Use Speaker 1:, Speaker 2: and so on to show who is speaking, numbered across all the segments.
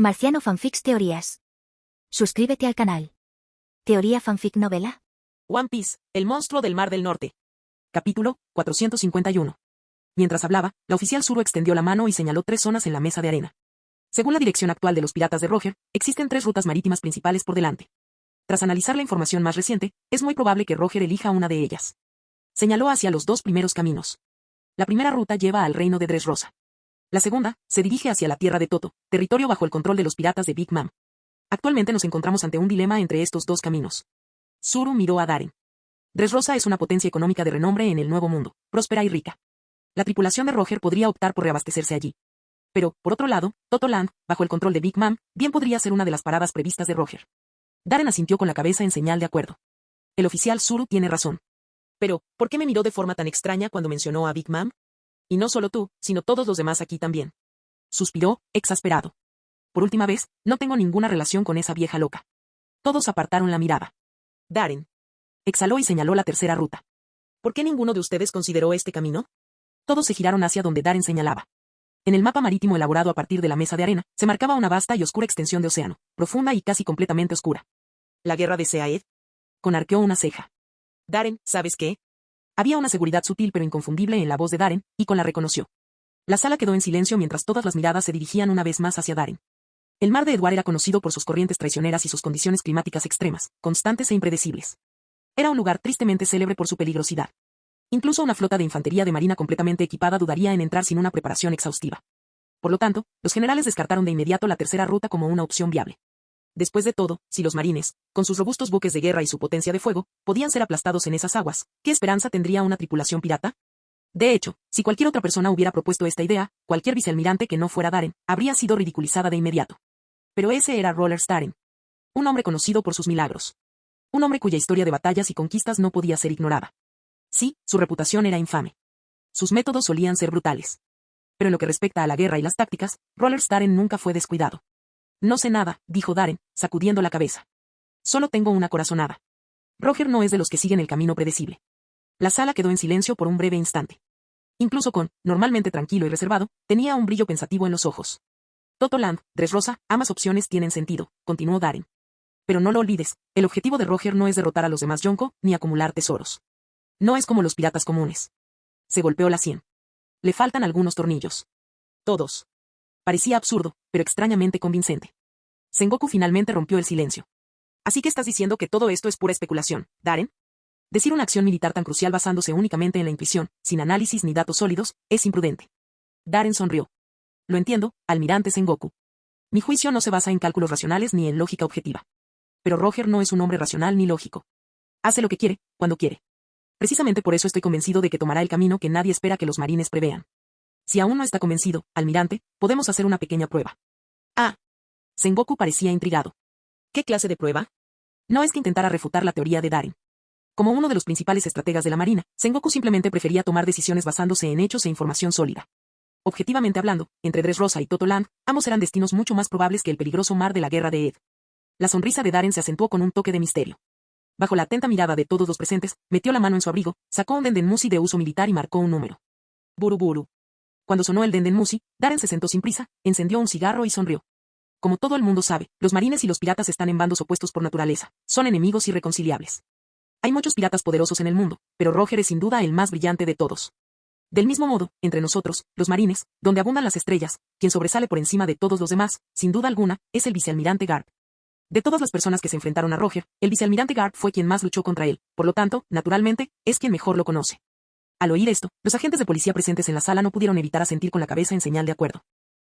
Speaker 1: Marciano Fanfics Teorías. Suscríbete al canal. Teoría Fanfic Novela.
Speaker 2: One Piece, el monstruo del Mar del Norte. Capítulo 451. Mientras hablaba, la oficial Zoro extendió la mano y señaló 3 zonas en la mesa de arena. Según la dirección actual de los piratas de Roger, existen 3 rutas marítimas principales por delante. Tras analizar la información más reciente, es muy probable que Roger elija una de ellas. Señaló hacia los 2 primeros caminos. La primera ruta lleva al reino de Dressrosa. La segunda, se dirige hacia la tierra de Toto, territorio bajo el control de los piratas de Big Mom. Actualmente nos encontramos ante un dilema entre estos 2 caminos. Zoro miró a Darren. Dressrosa es una potencia económica de renombre en el Nuevo Mundo, próspera y rica. La tripulación de Roger podría optar por reabastecerse allí. Pero, por otro lado, Toto Land, bajo el control de Big Mom, bien podría ser una de las paradas previstas de Roger. Darren asintió con la cabeza en señal de acuerdo. El oficial Zoro tiene razón. Pero, ¿por qué me miró de forma tan extraña cuando mencionó a Big Mom? Y no solo tú, sino todos los demás aquí también. Suspiró, exasperado. Por última vez, no tengo ninguna relación con esa vieja loca. Todos apartaron la mirada. Darren. Exhaló y señaló la tercera ruta. ¿Por qué ninguno de ustedes consideró este camino? Todos se giraron hacia donde Darren señalaba. En el mapa marítimo elaborado a partir de la mesa de arena, se marcaba una vasta y oscura extensión de océano, profunda y casi completamente oscura. ¿La guerra de Seaed? Conarqueó una ceja. Darren, ¿sabes qué? Había una seguridad sutil pero inconfundible en la voz de Darren, y la reconoció. La sala quedó en silencio mientras todas las miradas se dirigían una vez más hacia Darren. El mar de Edward era conocido por sus corrientes traicioneras y sus condiciones climáticas extremas, constantes e impredecibles. Era un lugar tristemente célebre por su peligrosidad. Incluso una flota de infantería de marina completamente equipada dudaría en entrar sin una preparación exhaustiva. Por lo tanto, los generales descartaron de inmediato la tercera ruta como una opción viable. Después de todo, si los marines, con sus robustos buques de guerra y su potencia de fuego, podían ser aplastados en esas aguas, ¿qué esperanza tendría una tripulación pirata? De hecho, si cualquier otra persona hubiera propuesto esta idea, cualquier vicealmirante que no fuera Darren, habría sido ridiculizada de inmediato. Pero ese era Roller Darren. Un hombre conocido por sus milagros. Un hombre cuya historia de batallas y conquistas no podía ser ignorada. Sí, su reputación era infame. Sus métodos solían ser brutales. Pero en lo que respecta a la guerra y las tácticas, Roller Darren nunca fue descuidado. No sé nada, dijo Darren, sacudiendo la cabeza. Solo tengo una corazonada. Roger no es de los que siguen el camino predecible. La sala quedó en silencio por un breve instante. Incluso normalmente tranquilo y reservado, tenía un brillo pensativo en los ojos. Toto Land, Dressrosa, ambas opciones tienen sentido, continuó Darren. Pero no lo olvides, el objetivo de Roger no es derrotar a los demás Yonko, ni acumular tesoros. No es como los piratas comunes. Se golpeó la sien. Le faltan algunos tornillos. Todos. Parecía absurdo, pero extrañamente convincente. Sengoku finalmente rompió el silencio. Así que estás diciendo que todo esto es pura especulación, Darren. Decir una acción militar tan crucial basándose únicamente en la intuición, sin análisis ni datos sólidos, es imprudente. Darren sonrió. Lo entiendo, almirante Sengoku. Mi juicio no se basa en cálculos racionales ni en lógica objetiva. Pero Roger no es un hombre racional ni lógico. Hace lo que quiere, cuando quiere. Precisamente por eso estoy convencido de que tomará el camino que nadie espera que los marines prevean. Si aún no está convencido, almirante, podemos hacer una pequeña prueba. Ah. Sengoku parecía intrigado. ¿Qué clase de prueba? No es que intentara refutar la teoría de Darren. Como uno de los principales estrategas de la marina, Sengoku simplemente prefería tomar decisiones basándose en hechos e información sólida. Objetivamente hablando, entre Dressrosa y Toto Land, ambos eran destinos mucho más probables que el peligroso mar de la guerra de Ed. La sonrisa de Darren se acentuó con un toque de misterio. Bajo la atenta mirada de todos los presentes, metió la mano en su abrigo, sacó un dendenmusi de uso militar y marcó un número. Buruburu. Cuando sonó el dendenmusi, Darren se sentó sin prisa, encendió un cigarro y sonrió. Como todo el mundo sabe, los marines y los piratas están en bandos opuestos por naturaleza, son enemigos irreconciliables. Hay muchos piratas poderosos en el mundo, pero Roger es sin duda el más brillante de todos. Del mismo modo, entre nosotros, los marines, donde abundan las estrellas, quien sobresale por encima de todos los demás, sin duda alguna, es el vicealmirante Garp. De todas las personas que se enfrentaron a Roger, el vicealmirante Garp fue quien más luchó contra él, por lo tanto, naturalmente, es quien mejor lo conoce. Al oír esto, los agentes de policía presentes en la sala no pudieron evitar asentir con la cabeza en señal de acuerdo.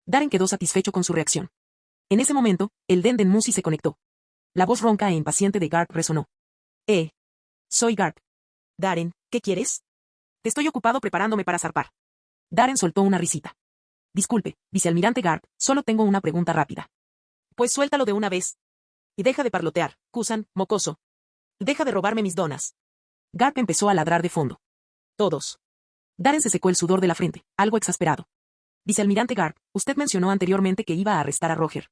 Speaker 2: Darren quedó satisfecho con su reacción. En ese momento, el dendenmusi se conectó. La voz ronca e impaciente de Garp resonó. Soy Garp. Darren, ¿qué quieres? Te estoy ocupado preparándome para zarpar. Darren soltó una risita. Disculpe, vicealmirante Garp, solo tengo una pregunta rápida. Pues suéltalo de una vez. Y deja de parlotear, Kusan, mocoso. Deja de robarme mis donas. Garp empezó a ladrar de fondo. Todos. Darren se secó el sudor de la frente, algo exasperado. Vicealmirante Garp, usted mencionó anteriormente que iba a arrestar a Roger.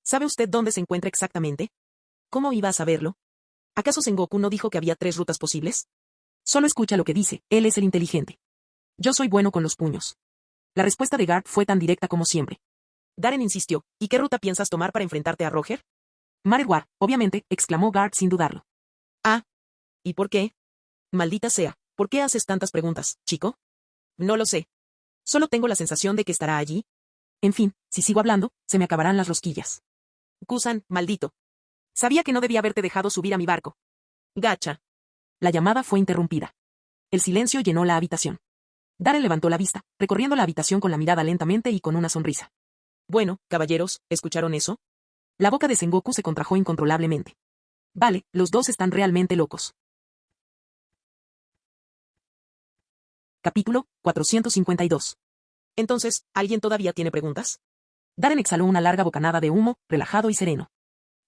Speaker 2: ¿Sabe usted dónde se encuentra exactamente? ¿Cómo iba a saberlo? ¿Acaso Sengoku no dijo que había 3 rutas posibles? Solo escucha lo que dice, él es el inteligente. Yo soy bueno con los puños. La respuesta de Garp fue tan directa como siempre. Darren insistió, ¿y qué ruta piensas tomar para enfrentarte a Roger? Marewar, obviamente, exclamó Garp sin dudarlo. Ah. ¿Y por qué? Maldita sea, ¿por qué haces tantas preguntas, chico? No lo sé. Solo tengo la sensación de que estará allí. En fin, si sigo hablando, se me acabarán las rosquillas. Kusan, maldito. Sabía que no debía haberte dejado subir a mi barco. Gacha. La llamada fue interrumpida. El silencio llenó la habitación. Darren levantó la vista, recorriendo la habitación con la mirada lentamente y con una sonrisa. Bueno, caballeros, ¿escucharon eso? La boca de Sengoku se contrajo incontrolablemente. Vale, los dos están realmente locos. Capítulo 452. Entonces, ¿alguien todavía tiene preguntas? Darren exhaló una larga bocanada de humo, relajado y sereno.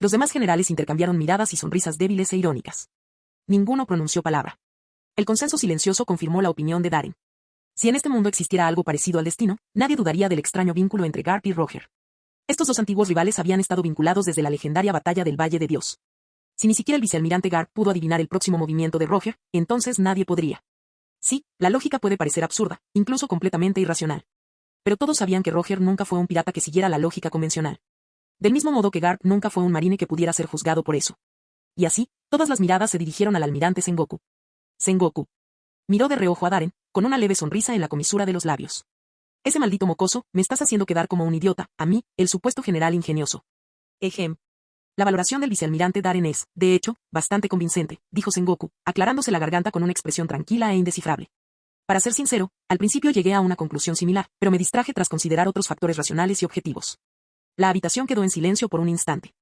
Speaker 2: Los demás generales intercambiaron miradas y sonrisas débiles e irónicas. Ninguno pronunció palabra. El consenso silencioso confirmó la opinión de Darren. Si en este mundo existiera algo parecido al destino, nadie dudaría del extraño vínculo entre Garp y Roger. Estos dos antiguos rivales habían estado vinculados desde la legendaria batalla del Valle de Dios. Si ni siquiera el vicealmirante Garp pudo adivinar el próximo movimiento de Roger, entonces nadie podría. Sí, la lógica puede parecer absurda, incluso completamente irracional. Pero todos sabían que Roger nunca fue un pirata que siguiera la lógica convencional. Del mismo modo que Garp nunca fue un marine que pudiera ser juzgado por eso. Y así, todas las miradas se dirigieron al almirante Sengoku. Sengoku. Miró de reojo a Darren, con una leve sonrisa en la comisura de los labios. Ese maldito mocoso, me estás haciendo quedar como un idiota, a mí, el supuesto general ingenioso. Ejem. La valoración del vicealmirante Darren es, de hecho, bastante convincente, dijo Sengoku, aclarándose la garganta con una expresión tranquila e indescifrable. Para ser sincero, al principio llegué a una conclusión similar, pero me distraje tras considerar otros factores racionales y objetivos. La habitación quedó en silencio por un instante.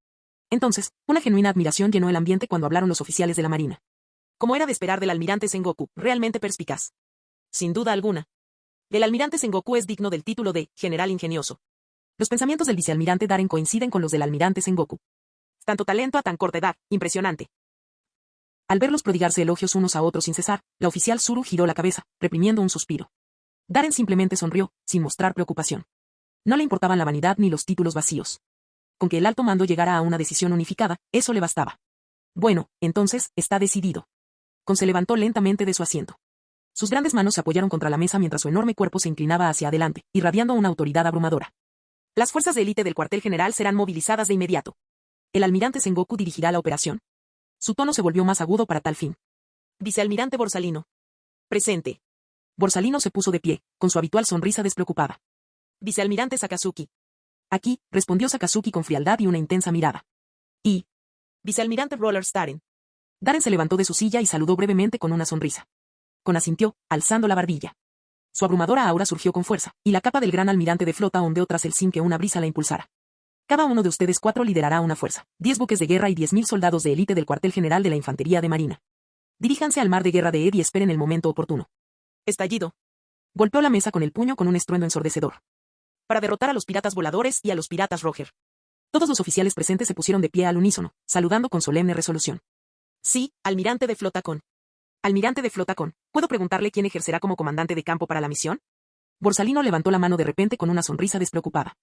Speaker 2: Entonces, una genuina admiración llenó el ambiente cuando hablaron los oficiales de la marina. Como era de esperar del almirante Sengoku, realmente perspicaz. Sin duda alguna. El almirante Sengoku es digno del título de general ingenioso. Los pensamientos del vicealmirante Darren coinciden con los del almirante Sengoku. Tanto talento a tan corta edad, impresionante. Al verlos prodigarse elogios unos a otros sin cesar, la oficial Zuru giró la cabeza, reprimiendo un suspiro. Darren simplemente sonrió, sin mostrar preocupación. No le importaban la vanidad ni los títulos vacíos. Con que el alto mando llegara a una decisión unificada, eso le bastaba. Bueno, entonces, está decidido. Con se levantó lentamente de su asiento. Sus grandes manos se apoyaron contra la mesa mientras su enorme cuerpo se inclinaba hacia adelante, irradiando una autoridad abrumadora. Las fuerzas de élite del cuartel general serán movilizadas de inmediato. El almirante Sengoku dirigirá la operación. Su tono se volvió más agudo para tal fin. Vicealmirante Borsalino. Presente. Borsalino se puso de pie, con su habitual sonrisa despreocupada. Vicealmirante Sakazuki. Aquí, respondió Sakazuki con frialdad y una intensa mirada. Y. Vicealmirante Rollers Darren. Darren se levantó de su silla y saludó brevemente con una sonrisa. Con asintió, alzando la barbilla. Su abrumadora aura surgió con fuerza, y la capa del gran almirante de flota ondeó tras él sin que una brisa la impulsara. Cada uno de ustedes 4 liderará una fuerza, 10 buques de guerra y 10.000 soldados de élite del cuartel general de la Infantería de Marina. Diríjanse al mar de guerra de Ed y esperen el momento oportuno. Estallido. Golpeó la mesa con el puño con un estruendo ensordecedor. Para derrotar a los piratas voladores y a los piratas Roger. Todos los oficiales presentes se pusieron de pie al unísono, saludando con solemne resolución. Sí, almirante de flota con. Almirante de flota con. ¿Puedo preguntarle quién ejercerá como comandante de campo para la misión? Borsalino levantó la mano de repente con una sonrisa despreocupada.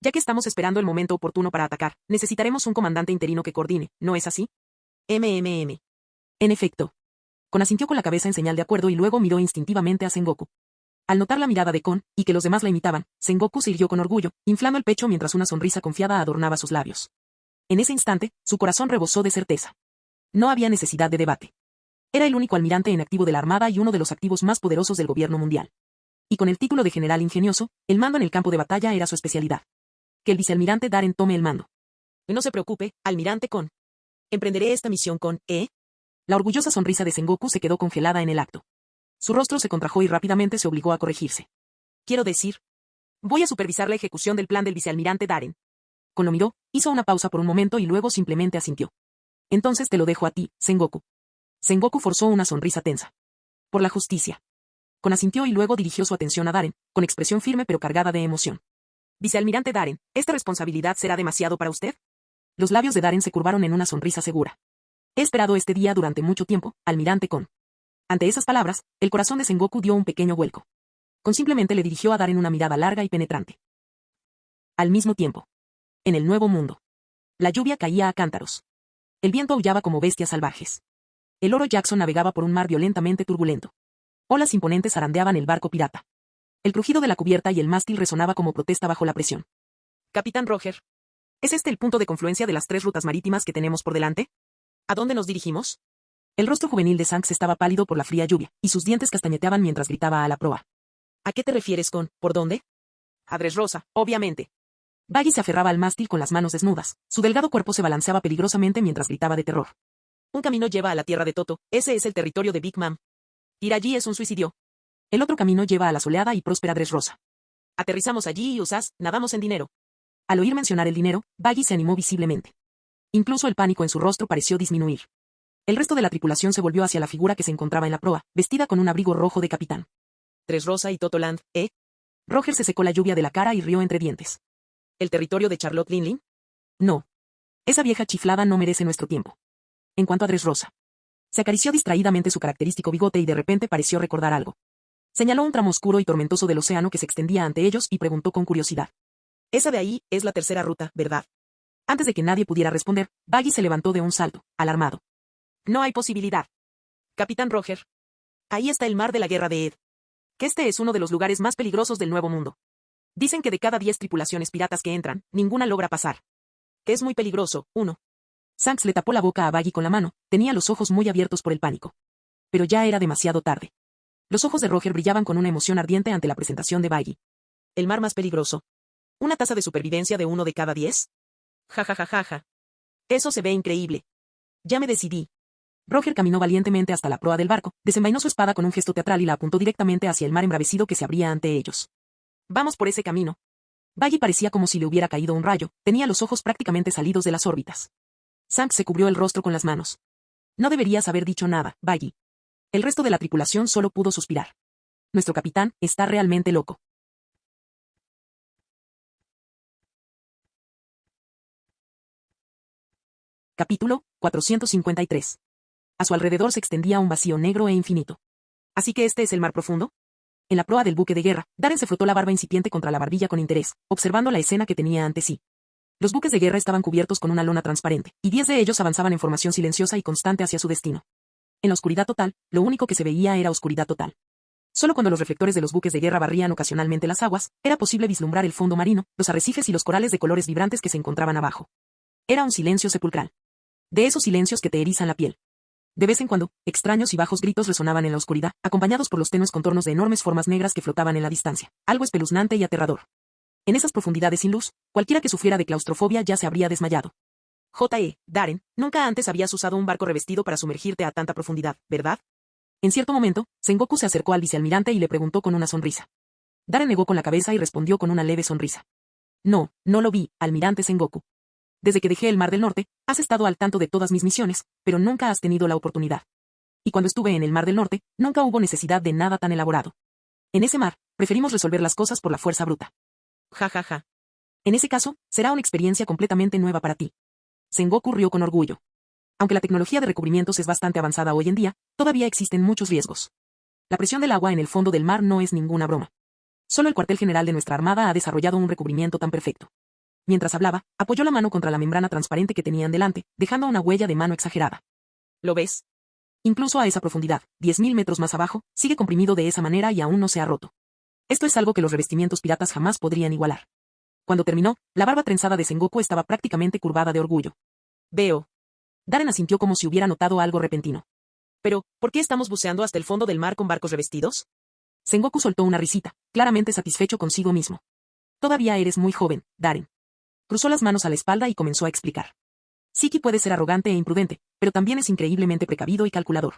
Speaker 2: Ya que estamos esperando el momento oportuno para atacar, necesitaremos un comandante interino que coordine, ¿no es así? En efecto. Kon asintió con la cabeza en señal de acuerdo y luego miró instintivamente a Sengoku. Al notar la mirada de Kon, y que los demás la imitaban, Sengoku se irguió con orgullo, inflando el pecho mientras una sonrisa confiada adornaba sus labios. En ese instante, su corazón rebosó de certeza. No había necesidad de debate. Era el único almirante en activo de la Armada y uno de los activos más poderosos del gobierno mundial. Y con el título de general ingenioso, el mando en el campo de batalla era su especialidad. Que el vicealmirante Darren tome el mando. No se preocupe, almirante Kon. Emprenderé esta misión con, La orgullosa sonrisa de Sengoku se quedó congelada en el acto. Su rostro se contrajo y rápidamente se obligó a corregirse. Quiero decir, voy a supervisar la ejecución del plan del vicealmirante Darren. Kon lo miró, hizo una pausa por un momento y luego simplemente asintió. Entonces te lo dejo a ti, Sengoku. Sengoku forzó una sonrisa tensa. Por la justicia. Kon asintió y luego dirigió su atención a Darren, con expresión firme pero cargada de emoción. Vicealmirante Darren, ¿esta responsabilidad será demasiado para usted? Los labios de Darren se curvaron en una sonrisa segura. He esperado este día durante mucho tiempo, almirante Kon. Ante esas palabras, el corazón de Sengoku dio un pequeño vuelco. Kon simplemente le dirigió a Darren una mirada larga y penetrante. Al mismo tiempo. En el nuevo mundo. La lluvia caía a cántaros. El viento aullaba como bestias salvajes. El oro Jackson navegaba por un mar violentamente turbulento. Olas imponentes zarandeaban el barco pirata. El crujido de la cubierta y el mástil resonaba como protesta bajo la presión. Capitán Roger. ¿Es este el punto de confluencia de las 3 rutas marítimas que tenemos por delante? ¿A dónde nos dirigimos? El rostro juvenil de Sanks estaba pálido por la fría lluvia, y sus dientes castañeteaban mientras gritaba a la proa. ¿A qué te refieres con, por dónde? A Dressrosa, obviamente. Baggy se aferraba al mástil con las manos desnudas, su delgado cuerpo se balanceaba peligrosamente mientras gritaba de terror. Un camino lleva a la tierra de Toto, ese es el territorio de Big Mom. Ir allí es un suicidio. El otro camino lleva a la soleada y próspera Dressrosa. Aterrizamos allí y nadamos en dinero. Al oír mencionar el dinero, Baggy se animó visiblemente. Incluso el pánico en su rostro pareció disminuir. El resto de la tripulación se volvió hacia la figura que se encontraba en la proa, vestida con un abrigo rojo de capitán. Dressrosa y Totoland, ¿eh? Roger se secó la lluvia de la cara y rió entre dientes. ¿El territorio de Charlotte Linley? No. Esa vieja chiflada no merece nuestro tiempo. En cuanto a Dressrosa. Se acarició distraídamente su característico bigote y de repente pareció recordar algo. Señaló un tramo oscuro y tormentoso del océano que se extendía ante ellos y preguntó con curiosidad. Esa de ahí es la tercera ruta, ¿verdad? Antes de que nadie pudiera responder, Baggy se levantó de un salto, alarmado. No hay posibilidad. Capitán Roger. Ahí está el mar de la guerra de Ed. Que este es uno de los lugares más peligrosos del Nuevo Mundo. Dicen que de cada 10 tripulaciones piratas que entran, ninguna logra pasar. Que es muy peligroso, uno. Sanks le tapó la boca a Baggy con la mano, tenía los ojos muy abiertos por el pánico. Pero ya era demasiado tarde. Los ojos de Roger brillaban con una emoción ardiente ante la presentación de Baggy. El mar más peligroso. ¿Una tasa de supervivencia de 1 de cada 10? Ja ja ja ja ja. Eso se ve increíble. Ya me decidí. Roger caminó valientemente hasta la proa del barco, desenvainó su espada con un gesto teatral y la apuntó directamente hacia el mar embravecido que se abría ante ellos. Vamos por ese camino. Baggy parecía como si le hubiera caído un rayo, tenía los ojos prácticamente salidos de las órbitas. Sanks se cubrió el rostro con las manos. No deberías haber dicho nada, Baggy. El resto de la tripulación solo pudo suspirar. Nuestro capitán está realmente loco. Capítulo 453. A su alrededor se extendía un vacío negro e infinito. ¿Así que este es el mar profundo? En la proa del buque de guerra, Darren se frotó la barba incipiente contra la barbilla con interés, observando la escena que tenía ante sí. Los buques de guerra estaban cubiertos con una lona transparente, y 10 de ellos avanzaban en formación silenciosa y constante hacia su destino. En la oscuridad total, lo único que se veía era oscuridad total. Solo cuando los reflectores de los buques de guerra barrían ocasionalmente las aguas, era posible vislumbrar el fondo marino, los arrecifes y los corales de colores vibrantes que se encontraban abajo. Era un silencio sepulcral. De esos silencios que te erizan la piel. De vez en cuando, extraños y bajos gritos resonaban en la oscuridad, acompañados por los tenues contornos de enormes formas negras que flotaban en la distancia, algo espeluznante y aterrador. En esas profundidades sin luz, cualquiera que sufriera de claustrofobia ya se habría desmayado. Darren, nunca antes habías usado un barco revestido para sumergirte a tanta profundidad, ¿verdad? En cierto momento, Sengoku se acercó al vicealmirante y le preguntó con una sonrisa. Darren negó con la cabeza y respondió con una leve sonrisa. No, no lo vi, almirante Sengoku. Desde que dejé el Mar del Norte, has estado al tanto de todas mis misiones, pero nunca has tenido la oportunidad. Y cuando estuve en el Mar del Norte, nunca hubo necesidad de nada tan elaborado. En ese mar, preferimos resolver las cosas por la fuerza bruta. Ja ja ja. En ese caso, será una experiencia completamente nueva para ti. Sengoku rió con orgullo. Aunque la tecnología de recubrimientos es bastante avanzada hoy en día, todavía existen muchos riesgos. La presión del agua en el fondo del mar no es ninguna broma. Solo el cuartel general de nuestra armada ha desarrollado un recubrimiento tan perfecto. Mientras hablaba, apoyó la mano contra la membrana transparente que tenían delante, dejando una huella de mano exagerada. ¿Lo ves? Incluso a esa profundidad, 10.000 metros más abajo, sigue comprimido de esa manera y aún no se ha roto. Esto es algo que los revestimientos piratas jamás podrían igualar. Cuando terminó, la barba trenzada de Sengoku estaba prácticamente curvada de orgullo. Veo. Darren asintió como si hubiera notado algo repentino. Pero, ¿por qué estamos buceando hasta el fondo del mar con barcos revestidos? Sengoku soltó una risita, claramente satisfecho consigo mismo. Todavía eres muy joven, Darren. Cruzó las manos a la espalda y comenzó a explicar. Siki puede ser arrogante e imprudente, pero también es increíblemente precavido y calculador.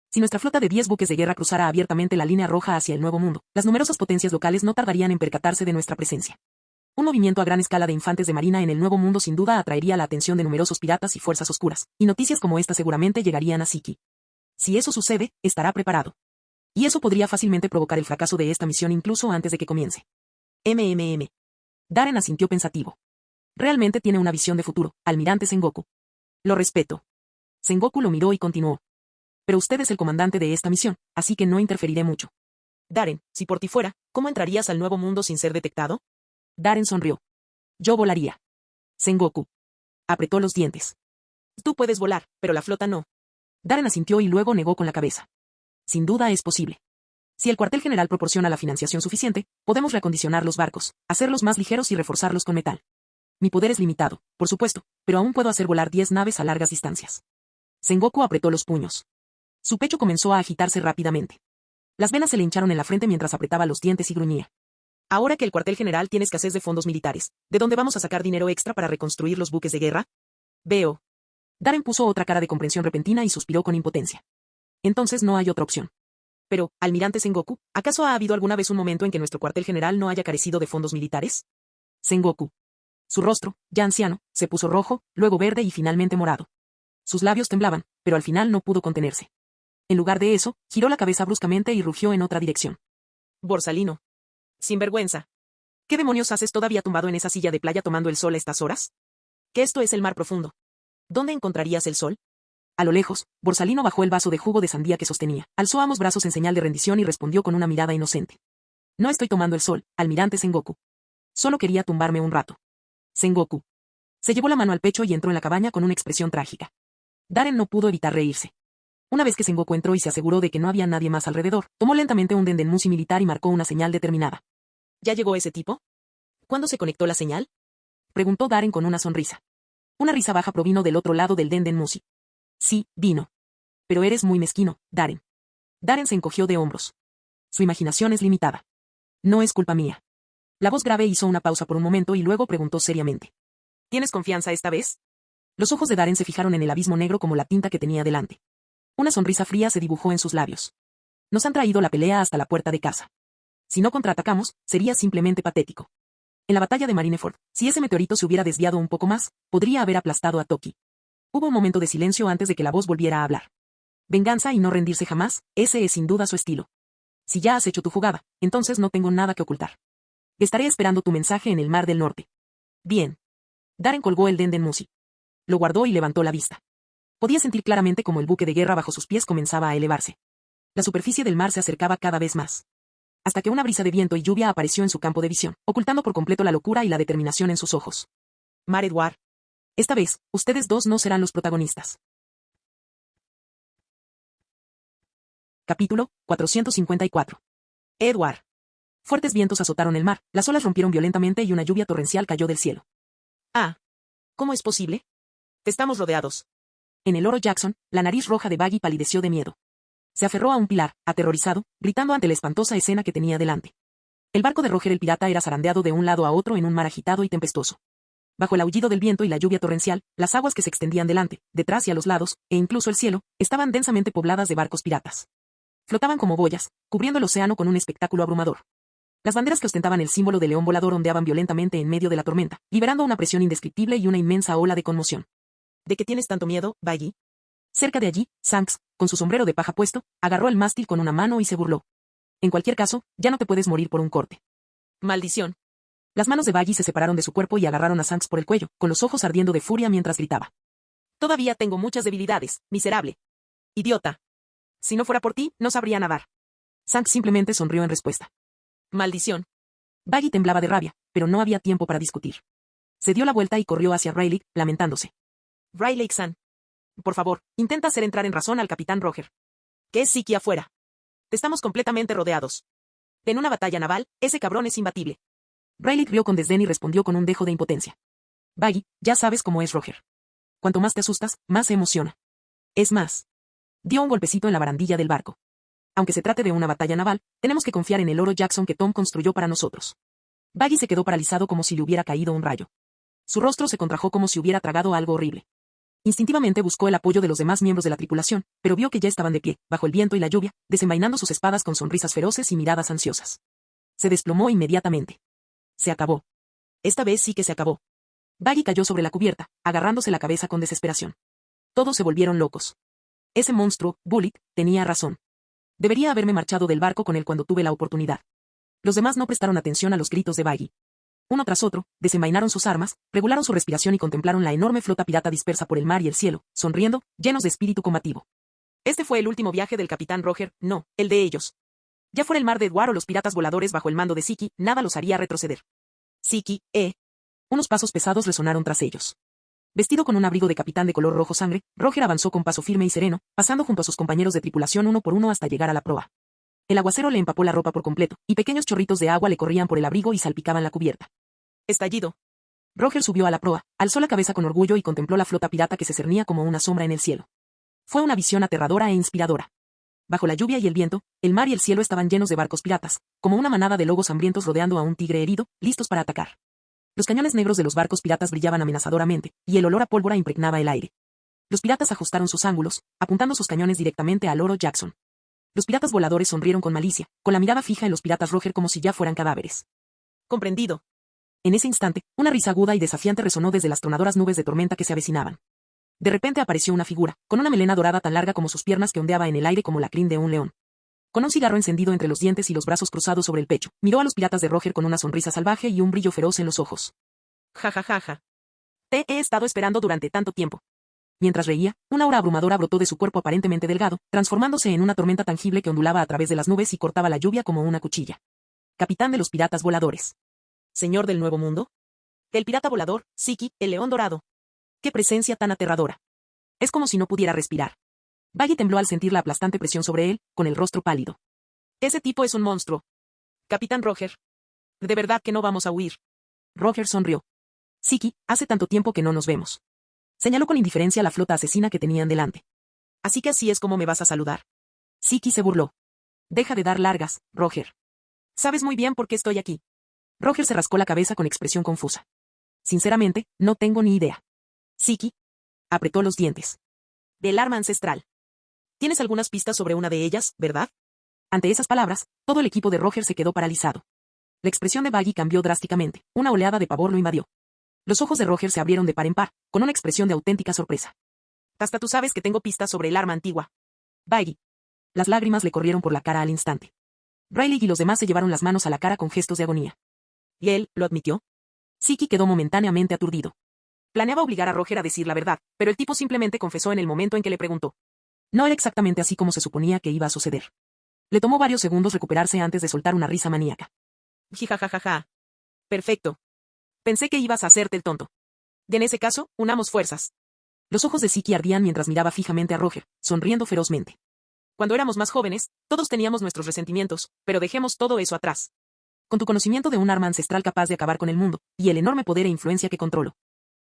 Speaker 2: Si nuestra flota de 10 buques de guerra cruzara abiertamente la línea roja hacia el Nuevo Mundo, las numerosas potencias locales no tardarían en percatarse de nuestra presencia. Un movimiento a gran escala de infantes de marina en el Nuevo Mundo sin duda atraería la atención de numerosos piratas y fuerzas oscuras, y noticias como esta seguramente llegarían a Siki. Si eso sucede, estará preparado. Y eso podría fácilmente provocar el fracaso de esta misión incluso antes de que comience. Darren asintió pensativo. Realmente tiene una visión de futuro, almirante Sengoku. Lo respeto. Sengoku lo miró y continuó. Pero usted es el comandante de esta misión, así que no interferiré mucho. Darren, si por ti fuera, ¿cómo entrarías al Nuevo Mundo sin ser detectado? Darren sonrió. Yo volaría. Sengoku. Apretó los dientes. Tú puedes volar, pero la flota no. Darren asintió y luego negó con la cabeza. Sin duda es posible. Si el cuartel general proporciona la financiación suficiente, podemos reacondicionar los barcos, hacerlos más ligeros y reforzarlos con metal. Mi poder es limitado, por supuesto, pero aún puedo hacer volar 10 naves a largas distancias. Sengoku apretó los puños. Su pecho comenzó a agitarse rápidamente. Las venas se le hincharon en la frente mientras apretaba los dientes y gruñía. Ahora que el cuartel general tiene escasez de fondos militares, ¿de dónde vamos a sacar dinero extra para reconstruir los buques de guerra? Veo. Darren puso otra cara de comprensión repentina y suspiró con impotencia. Entonces no hay otra opción. Pero, almirante Sengoku, ¿acaso ha habido alguna vez un momento en que nuestro cuartel general no haya carecido de fondos militares? Sengoku. Su rostro, ya anciano, se puso rojo, luego verde y finalmente morado. Sus labios temblaban, pero al final no pudo contenerse. En lugar de eso, giró la cabeza bruscamente y rugió en otra dirección. Borsalino. Sinvergüenza. ¿Qué demonios haces todavía tumbado en esa silla de playa tomando el sol a estas horas? ¿Que esto es el mar profundo? ¿Dónde encontrarías el sol? A lo lejos, Borsalino bajó el vaso de jugo de sandía que sostenía, alzó ambos brazos en señal de rendición y respondió con una mirada inocente. No estoy tomando el sol, almirante Sengoku. Solo quería tumbarme un rato. Sengoku. Se llevó la mano al pecho y entró en la cabaña con una expresión trágica. Darren no pudo evitar reírse. Una vez que Sengoku entró y se aseguró de que no había nadie más alrededor, tomó lentamente un dendenmushi militar y marcó una señal determinada. ¿Ya llegó ese tipo? ¿Cuándo se conectó la señal? Preguntó Darren con una sonrisa. Una risa baja provino del otro lado del dendenmushi. Sí, vino. Pero eres muy mezquino, Darren. Darren se encogió de hombros. Su imaginación es limitada. No es culpa mía. La voz grave hizo una pausa por un momento y luego preguntó seriamente. ¿Tienes confianza esta vez? Los ojos de Darren se fijaron en el abismo negro como la tinta que tenía delante. Una sonrisa fría se dibujó en sus labios. Nos han traído la pelea hasta la puerta de casa. Si no contraatacamos, sería simplemente patético. En la batalla de Marineford, si ese meteorito se hubiera desviado un poco más, podría haber aplastado a Toki. Hubo un momento de silencio antes de que la voz volviera a hablar. Venganza y no rendirse jamás, ese es sin duda su estilo. Si ya has hecho tu jugada, entonces no tengo nada que ocultar. Estaré esperando tu mensaje en el Mar del Norte. Bien. Darren colgó el dendenmushi. Lo guardó y levantó la vista. Podía sentir claramente cómo el buque de guerra bajo sus pies comenzaba a elevarse. La superficie del mar se acercaba cada vez más. Hasta que una brisa de viento y lluvia apareció en su campo de visión, ocultando por completo la locura y la determinación en sus ojos. Mar Edward. Esta vez, ustedes dos no serán los protagonistas. Capítulo 454. Edward. Fuertes vientos azotaron el mar, las olas rompieron violentamente y una lluvia torrencial cayó del cielo. Ah. ¿Cómo es posible? Estamos rodeados. En el Oro Jackson, la nariz roja de Baggy palideció de miedo. Se aferró a un pilar, aterrorizado, gritando ante la espantosa escena que tenía delante. El barco de Roger el pirata era zarandeado de un lado a otro en un mar agitado y tempestuoso. Bajo el aullido del viento y la lluvia torrencial, las aguas que se extendían delante, detrás y a los lados, e incluso el cielo, estaban densamente pobladas de barcos piratas. Flotaban como boyas, cubriendo el océano con un espectáculo abrumador. Las banderas que ostentaban el símbolo de león volador ondeaban violentamente en medio de la tormenta, liberando una presión indescriptible y una inmensa ola de conmoción. ¿De qué tienes tanto miedo, Baggy? Cerca de allí, Shanks, con su sombrero de paja puesto, agarró el mástil con una mano y se burló. En cualquier caso, ya no te puedes morir por un corte. Maldición. Las manos de Baggy se separaron de su cuerpo y agarraron a Shanks por el cuello, con los ojos ardiendo de furia mientras gritaba. Todavía tengo muchas debilidades, miserable. Idiota. Si no fuera por ti, no sabría nadar. Shanks simplemente sonrió en respuesta. Maldición. Baggy temblaba de rabia, pero no había tiempo para discutir. Se dio la vuelta y corrió hacia Rayleigh, lamentándose. Rayleigh-san. Por favor, intenta hacer entrar en razón al capitán Roger. ¿Qué es Siki afuera? Estamos completamente rodeados. En una batalla naval, ese cabrón es imbatible. Rayleigh rió con desdén y respondió con un dejo de impotencia. Baggy, ya sabes cómo es Roger. Cuanto más te asustas, más se emociona. Es más. Dio un golpecito en la barandilla del barco. Aunque se trate de una batalla naval, tenemos que confiar en el Oro Jackson que Tom construyó para nosotros. Baggy se quedó paralizado como si le hubiera caído un rayo. Su rostro se contrajo como si hubiera tragado algo horrible. Instintivamente buscó el apoyo de los demás miembros de la tripulación, pero vio que ya estaban de pie, bajo el viento y la lluvia, desenvainando sus espadas con sonrisas feroces y miradas ansiosas. Se desplomó inmediatamente. Se acabó. Esta vez sí que se acabó. Baggy cayó sobre la cubierta, agarrándose la cabeza con desesperación. Todos se volvieron locos. Ese monstruo, Bullitt, tenía razón. Debería haberme marchado del barco con él cuando tuve la oportunidad. Los demás no prestaron atención a los gritos de Baggy. Uno tras otro, desenvainaron sus armas, regularon su respiración y contemplaron la enorme flota pirata dispersa por el mar y el cielo, sonriendo, llenos de espíritu combativo. Este fue el último viaje del capitán Roger, no, el de ellos. Ya fuera el mar de Edward o los piratas voladores bajo el mando de Siki, nada los haría retroceder. Siki, Unos pasos pesados resonaron tras ellos. Vestido con un abrigo de capitán de color rojo sangre, Roger avanzó con paso firme y sereno, pasando junto a sus compañeros de tripulación uno por uno hasta llegar a la proa. El aguacero le empapó la ropa por completo, y pequeños chorritos de agua le corrían por el abrigo y salpicaban la cubierta. Estallido. Roger subió a la proa, alzó la cabeza con orgullo y contempló la flota pirata que se cernía como una sombra en el cielo. Fue una visión aterradora e inspiradora. Bajo la lluvia y el viento, el mar y el cielo estaban llenos de barcos piratas, como una manada de lobos hambrientos rodeando a un tigre herido, listos para atacar. Los cañones negros de los barcos piratas brillaban amenazadoramente, y el olor a pólvora impregnaba el aire. Los piratas ajustaron sus ángulos, apuntando sus cañones directamente al oro Jackson. Los piratas voladores sonrieron con malicia, con la mirada fija en los piratas Roger como si ya fueran cadáveres. Comprendido. En ese instante, una risa aguda y desafiante resonó desde las tronadoras nubes de tormenta que se avecinaban. De repente apareció una figura, con una melena dorada tan larga como sus piernas que ondeaba en el aire como la crin de un león. Con un cigarro encendido entre los dientes y los brazos cruzados sobre el pecho, miró a los piratas de Roger con una sonrisa salvaje y un brillo feroz en los ojos. Ja ja ja ja. Te he estado esperando durante tanto tiempo. Mientras reía, una aura abrumadora brotó de su cuerpo aparentemente delgado, transformándose en una tormenta tangible que ondulaba a través de las nubes y cortaba la lluvia como una cuchilla. Capitán de los piratas voladores. Señor del Nuevo Mundo. El pirata volador, Siki, el león dorado. ¡Qué presencia tan aterradora! Es como si no pudiera respirar. Baggy tembló al sentir la aplastante presión sobre él, con el rostro pálido. Ese tipo es un monstruo. Capitán Roger. De verdad que no vamos a huir. Roger sonrió. Siki, hace tanto tiempo que no nos vemos. Señaló con indiferencia la flota asesina que tenían delante. Así que así es como me vas a saludar. Siki se burló. Deja de dar largas, Roger. Sabes muy bien por qué estoy aquí. Roger se rascó la cabeza con expresión confusa. Sinceramente, no tengo ni idea. Siki apretó los dientes. Del arma ancestral. Tienes algunas pistas sobre una de ellas, ¿verdad? Ante esas palabras, todo el equipo de Roger se quedó paralizado. La expresión de Baggy cambió drásticamente, una oleada de pavor lo invadió. Los ojos de Roger se abrieron de par en par, con una expresión de auténtica sorpresa. Hasta tú sabes que tengo pistas sobre el arma antigua. Baggy. Las lágrimas le corrieron por la cara al instante. Riley y los demás se llevaron las manos a la cara con gestos de agonía. ¿Y él lo admitió? Siki quedó momentáneamente aturdido. Planeaba obligar a Roger a decir la verdad, pero el tipo simplemente confesó en el momento en que le preguntó. No era exactamente así como se suponía que iba a suceder. Le tomó varios segundos recuperarse antes de soltar una risa maníaca. Jijajajaja. Perfecto. Pensé que ibas a hacerte el tonto. Y en ese caso, unamos fuerzas. Los ojos de Siki ardían mientras miraba fijamente a Roger, sonriendo ferozmente. Cuando éramos más jóvenes, todos teníamos nuestros resentimientos, pero dejemos todo eso atrás. Con tu conocimiento de un arma ancestral capaz de acabar con el mundo, y el enorme poder e influencia que controlo.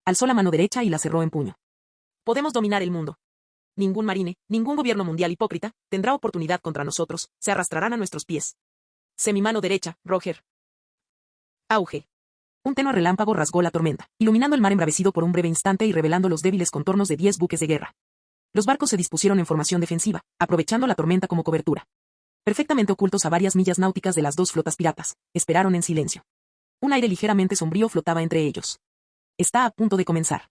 Speaker 2: Alzó la mano derecha y la cerró en puño. Podemos dominar el mundo. Ningún marine, ningún gobierno mundial hipócrita, tendrá oportunidad contra nosotros, se arrastrarán a nuestros pies. Sé mi mano derecha, Roger. Auge. Un tenue relámpago rasgó la tormenta, iluminando el mar embravecido por un breve instante y revelando los débiles contornos de 10 buques de guerra. Los barcos se dispusieron en formación defensiva, aprovechando la tormenta como cobertura. Perfectamente ocultos a varias millas náuticas de las dos flotas piratas, esperaron en silencio. Un aire ligeramente sombrío flotaba entre ellos. Está a punto de comenzar.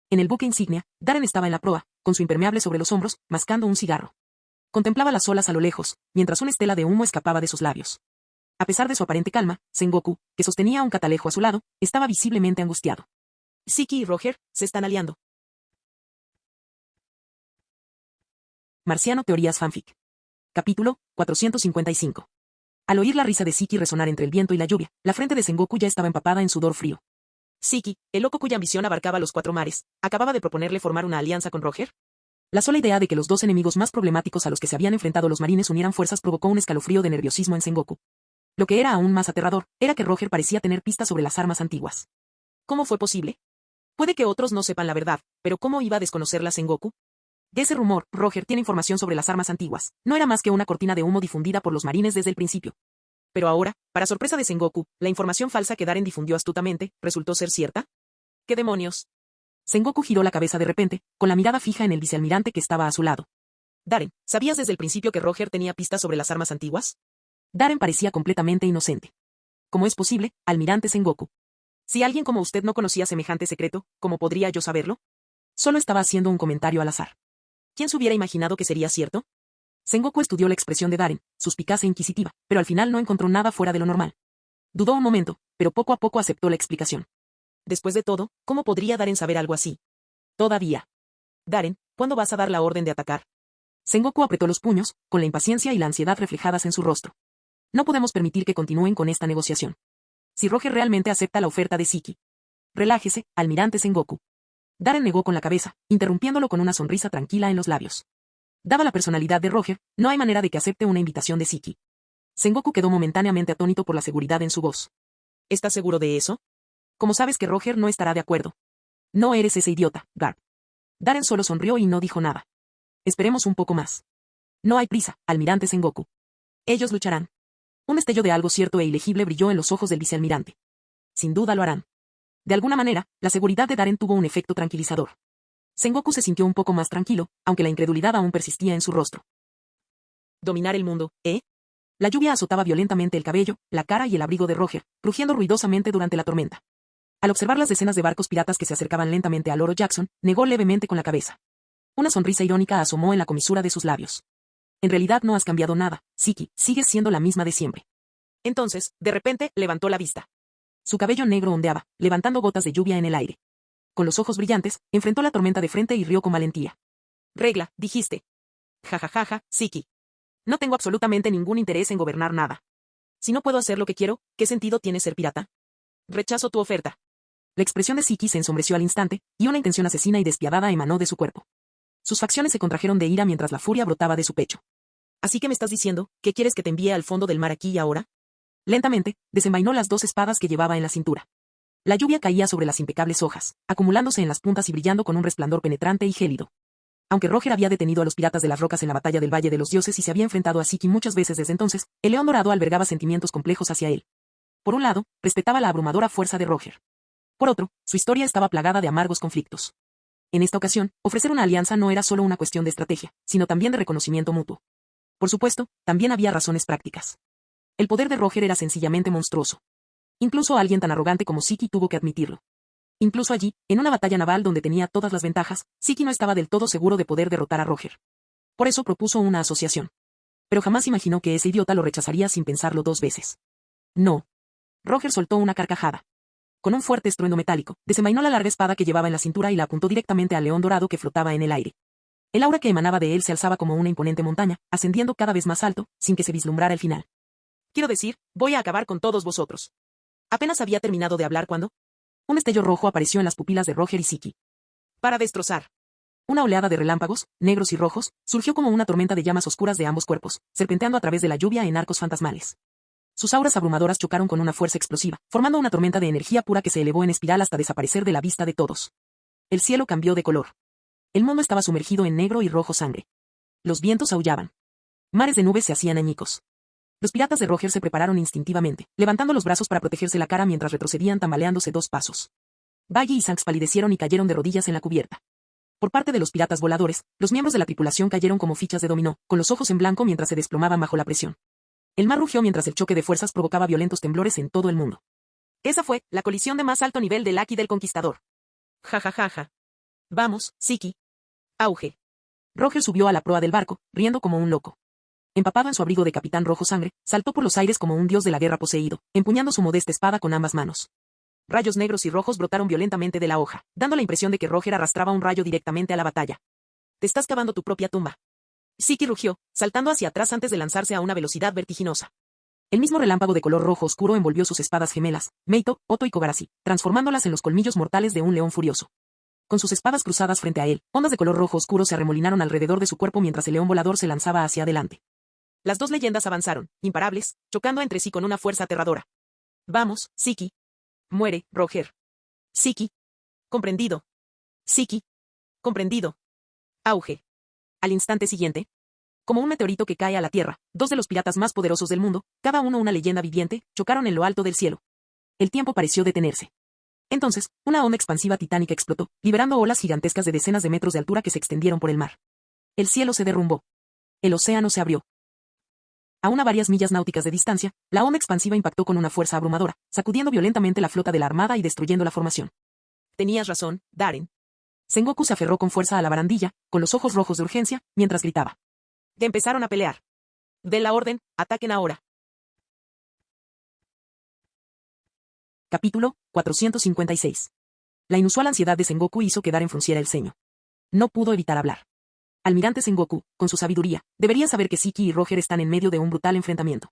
Speaker 2: En el buque insignia, Darren estaba en la proa, con su impermeable sobre los hombros, mascando un cigarro. Contemplaba las olas a lo lejos, mientras una estela de humo escapaba de sus labios. A pesar de su aparente calma, Sengoku, que sostenía un catalejo a su lado, estaba visiblemente angustiado. Siki y Roger se están aliando. Marciano Teorías Fanfic. Capítulo 455. Al oír la risa de Siki resonar entre el viento y la lluvia, la frente de Sengoku ya estaba empapada en sudor frío. Siki, el loco cuya ambición abarcaba los 4 mares, acababa de proponerle formar una alianza con Roger. La sola idea de que los dos enemigos más problemáticos a los que se habían enfrentado los marines unieran fuerzas provocó un escalofrío de nerviosismo en Sengoku. Lo que era aún más aterrador, era que Roger parecía tener pistas sobre las armas antiguas. ¿Cómo fue posible? Puede que otros no sepan la verdad, pero ¿cómo iba a desconocerla Sengoku? De ese rumor, Roger tiene información sobre las armas antiguas. No era más que una cortina de humo difundida por los marines desde el principio. Pero ahora, para sorpresa de Sengoku, la información falsa que Darren difundió astutamente, ¿resultó ser cierta? ¿Qué demonios? Sengoku giró la cabeza de repente, con la mirada fija en el vicealmirante que estaba a su lado. Darren, ¿sabías desde el principio que Roger tenía pistas sobre las armas antiguas? Darren parecía completamente inocente. ¿Cómo es posible, almirante Sengoku? Si alguien como usted no conocía semejante secreto, ¿cómo podría yo saberlo? Solo estaba haciendo un comentario al azar. ¿Quién se hubiera imaginado que sería cierto? Sengoku estudió la expresión de Darren, suspicaz e inquisitiva, pero al final no encontró nada fuera de lo normal. Dudó un momento, pero poco a poco aceptó la explicación. Después de todo, ¿cómo podría Darren saber algo así? Todavía. Darren, ¿cuándo vas a dar la orden de atacar? Sengoku apretó los puños, con la impaciencia y la ansiedad reflejadas en su rostro. No podemos permitir que continúen con esta negociación. Si Roger realmente acepta la oferta de Siki. Relájese, almirante Sengoku. Darren negó con la cabeza, interrumpiéndolo con una sonrisa tranquila en los labios. Dada la personalidad de Roger, no hay manera de que acepte una invitación de Siki. Sengoku quedó momentáneamente atónito por la seguridad en su voz. ¿Estás seguro de eso? Como sabes que Roger no estará de acuerdo. No eres ese idiota, Garp. Darren solo sonrió y no dijo nada. Esperemos un poco más. No hay prisa, almirante Sengoku. Ellos lucharán. Un destello de algo cierto e ilegible brilló en los ojos del vicealmirante. Sin duda lo harán. De alguna manera, la seguridad de Darren tuvo un efecto tranquilizador. Sengoku se sintió un poco más tranquilo, aunque la incredulidad aún persistía en su rostro. ¿Dominar el mundo, eh? La lluvia azotaba violentamente el cabello, la cara y el abrigo de Roger, rugiendo ruidosamente durante la tormenta. Al observar las decenas de barcos piratas que se acercaban lentamente al Oro Jackson, negó levemente con la cabeza. Una sonrisa irónica asomó en la comisura de sus labios. En realidad no has cambiado nada, Siki, sigues siendo la misma de siempre. Entonces, de repente, levantó la vista. Su cabello negro ondeaba, levantando gotas de lluvia en el aire. Con los ojos brillantes, enfrentó la tormenta de frente y rió con valentía. Regla, dijiste. Jajajaja, Siki. No tengo absolutamente ningún interés en gobernar nada. Si no puedo hacer lo que quiero, ¿qué sentido tiene ser pirata? Rechazo tu oferta. La expresión de Siki se ensombreció al instante, y una intención asesina y despiadada emanó de su cuerpo. Sus facciones se contrajeron de ira mientras la furia brotaba de su pecho. ¿Así que me estás diciendo que quieres que te envíe al fondo del mar aquí y ahora? Lentamente, desenvainó las dos espadas que llevaba en la cintura. La lluvia caía sobre las impecables hojas, acumulándose en las puntas y brillando con un resplandor penetrante y gélido. Aunque Roger había detenido a los piratas de las rocas en la batalla del Valle de los Dioses y se había enfrentado a Siki muchas veces desde entonces, el León Dorado albergaba sentimientos complejos hacia él. Por un lado, respetaba la abrumadora fuerza de Roger. Por otro, su historia estaba plagada de amargos conflictos. En esta ocasión, ofrecer una alianza no era solo una cuestión de estrategia, sino también de reconocimiento mutuo. Por supuesto, también había razones prácticas. El poder de Roger era sencillamente monstruoso. Incluso alguien tan arrogante como Siki tuvo que admitirlo. Incluso allí, en una batalla naval donde tenía todas las ventajas, Siki no estaba del todo seguro de poder derrotar a Roger. Por eso propuso una asociación. Pero jamás imaginó que ese idiota lo rechazaría sin pensarlo dos veces. No. Roger soltó una carcajada. Con un fuerte estruendo metálico, desenvainó la larga espada que llevaba en la cintura y la apuntó directamente al león dorado que flotaba en el aire. El aura que emanaba de él se alzaba como una imponente montaña, ascendiendo cada vez más alto, sin que se vislumbrara el final. Quiero decir, voy a acabar con todos vosotros. Apenas había terminado de hablar cuando un destello rojo apareció en las pupilas de Roger y Siki. Para destrozar. Una oleada de relámpagos, negros y rojos, surgió como una tormenta de llamas oscuras de ambos cuerpos, serpenteando a través de la lluvia en arcos fantasmales. Sus auras abrumadoras chocaron con una fuerza explosiva, formando una tormenta de energía pura que se elevó en espiral hasta desaparecer de la vista de todos. El cielo cambió de color. El mundo estaba sumergido en negro y rojo sangre. Los vientos aullaban. Mares de nubes se hacían añicos. Los piratas de Roger se prepararon instintivamente, levantando los brazos para protegerse la cara mientras retrocedían tambaleándose 2 pasos. Baggy y Shanks palidecieron y cayeron de rodillas en la cubierta. Por parte de los piratas voladores, los miembros de la tripulación cayeron como fichas de dominó, con los ojos en blanco mientras se desplomaban bajo la presión. El mar rugió mientras el choque de fuerzas provocaba violentos temblores en todo el mundo. Esa fue la colisión de más alto nivel del Aki del Conquistador. Ja. Vamos, Siki. Auge. Roger subió a la proa del barco, riendo como un loco. Empapado en su abrigo de capitán rojo sangre, saltó por los aires como un dios de la guerra poseído, empuñando su modesta espada con ambas manos. Rayos negros y rojos brotaron violentamente de la hoja, dando la impresión de que Roger arrastraba un rayo directamente a la batalla. Te estás cavando tu propia tumba. Siki rugió, saltando hacia atrás antes de lanzarse a una velocidad vertiginosa. El mismo relámpago de color rojo oscuro envolvió sus espadas gemelas, Meito, Oto y Kogarashi, transformándolas en los colmillos mortales de un león furioso. Con sus espadas cruzadas frente a él, ondas de color rojo oscuro se arremolinaron alrededor de su cuerpo mientras el león volador se lanzaba hacia adelante. Las dos leyendas avanzaron, imparables, chocando entre sí con una fuerza aterradora. Vamos, Siki. Muere, Roger. Siki. Comprendido. Siki. Comprendido. Auge. Al instante siguiente, como un meteorito que cae a la tierra, 2 de los piratas más poderosos del mundo, cada uno una leyenda viviente, chocaron en lo alto del cielo. El tiempo pareció detenerse. Entonces, una onda expansiva titánica explotó, liberando olas gigantescas de decenas de metros de altura que se extendieron por el mar. El cielo se derrumbó. El océano se abrió. A varias millas náuticas de distancia, la onda expansiva impactó con una fuerza abrumadora, sacudiendo violentamente la flota de la armada y destruyendo la formación. Tenías razón, Darren. Sengoku se aferró con fuerza a la barandilla, con los ojos rojos de urgencia, mientras gritaba. Ya empezaron a pelear. Den la orden, ataquen ahora. Capítulo 456. La inusual ansiedad de Sengoku hizo que Darren frunciera el ceño. No pudo evitar hablar. Almirante Sengoku, con su sabiduría, debería saber que Siki y Roger están en medio de un brutal enfrentamiento.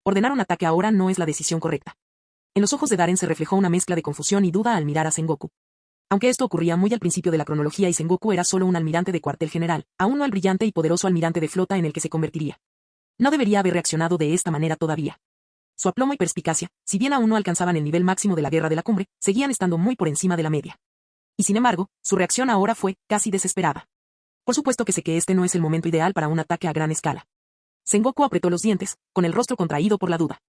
Speaker 2: Ordenar un ataque ahora no es la decisión correcta. En los ojos de Darren se reflejó una mezcla de confusión y duda al mirar a Sengoku. Aunque esto ocurría muy al principio de la cronología y Sengoku era solo un almirante de cuartel general, aún no el brillante y poderoso almirante de flota en el que se convertiría. No debería haber reaccionado de esta manera todavía. Su aplomo y perspicacia, si bien aún no alcanzaban el nivel máximo de la guerra de la cumbre, seguían estando muy por encima de la media. Y sin embargo, su reacción ahora fue casi desesperada. Por supuesto que sé que este no es el momento ideal para un ataque a gran escala. Sengoku apretó los dientes, con el rostro contraído por la duda.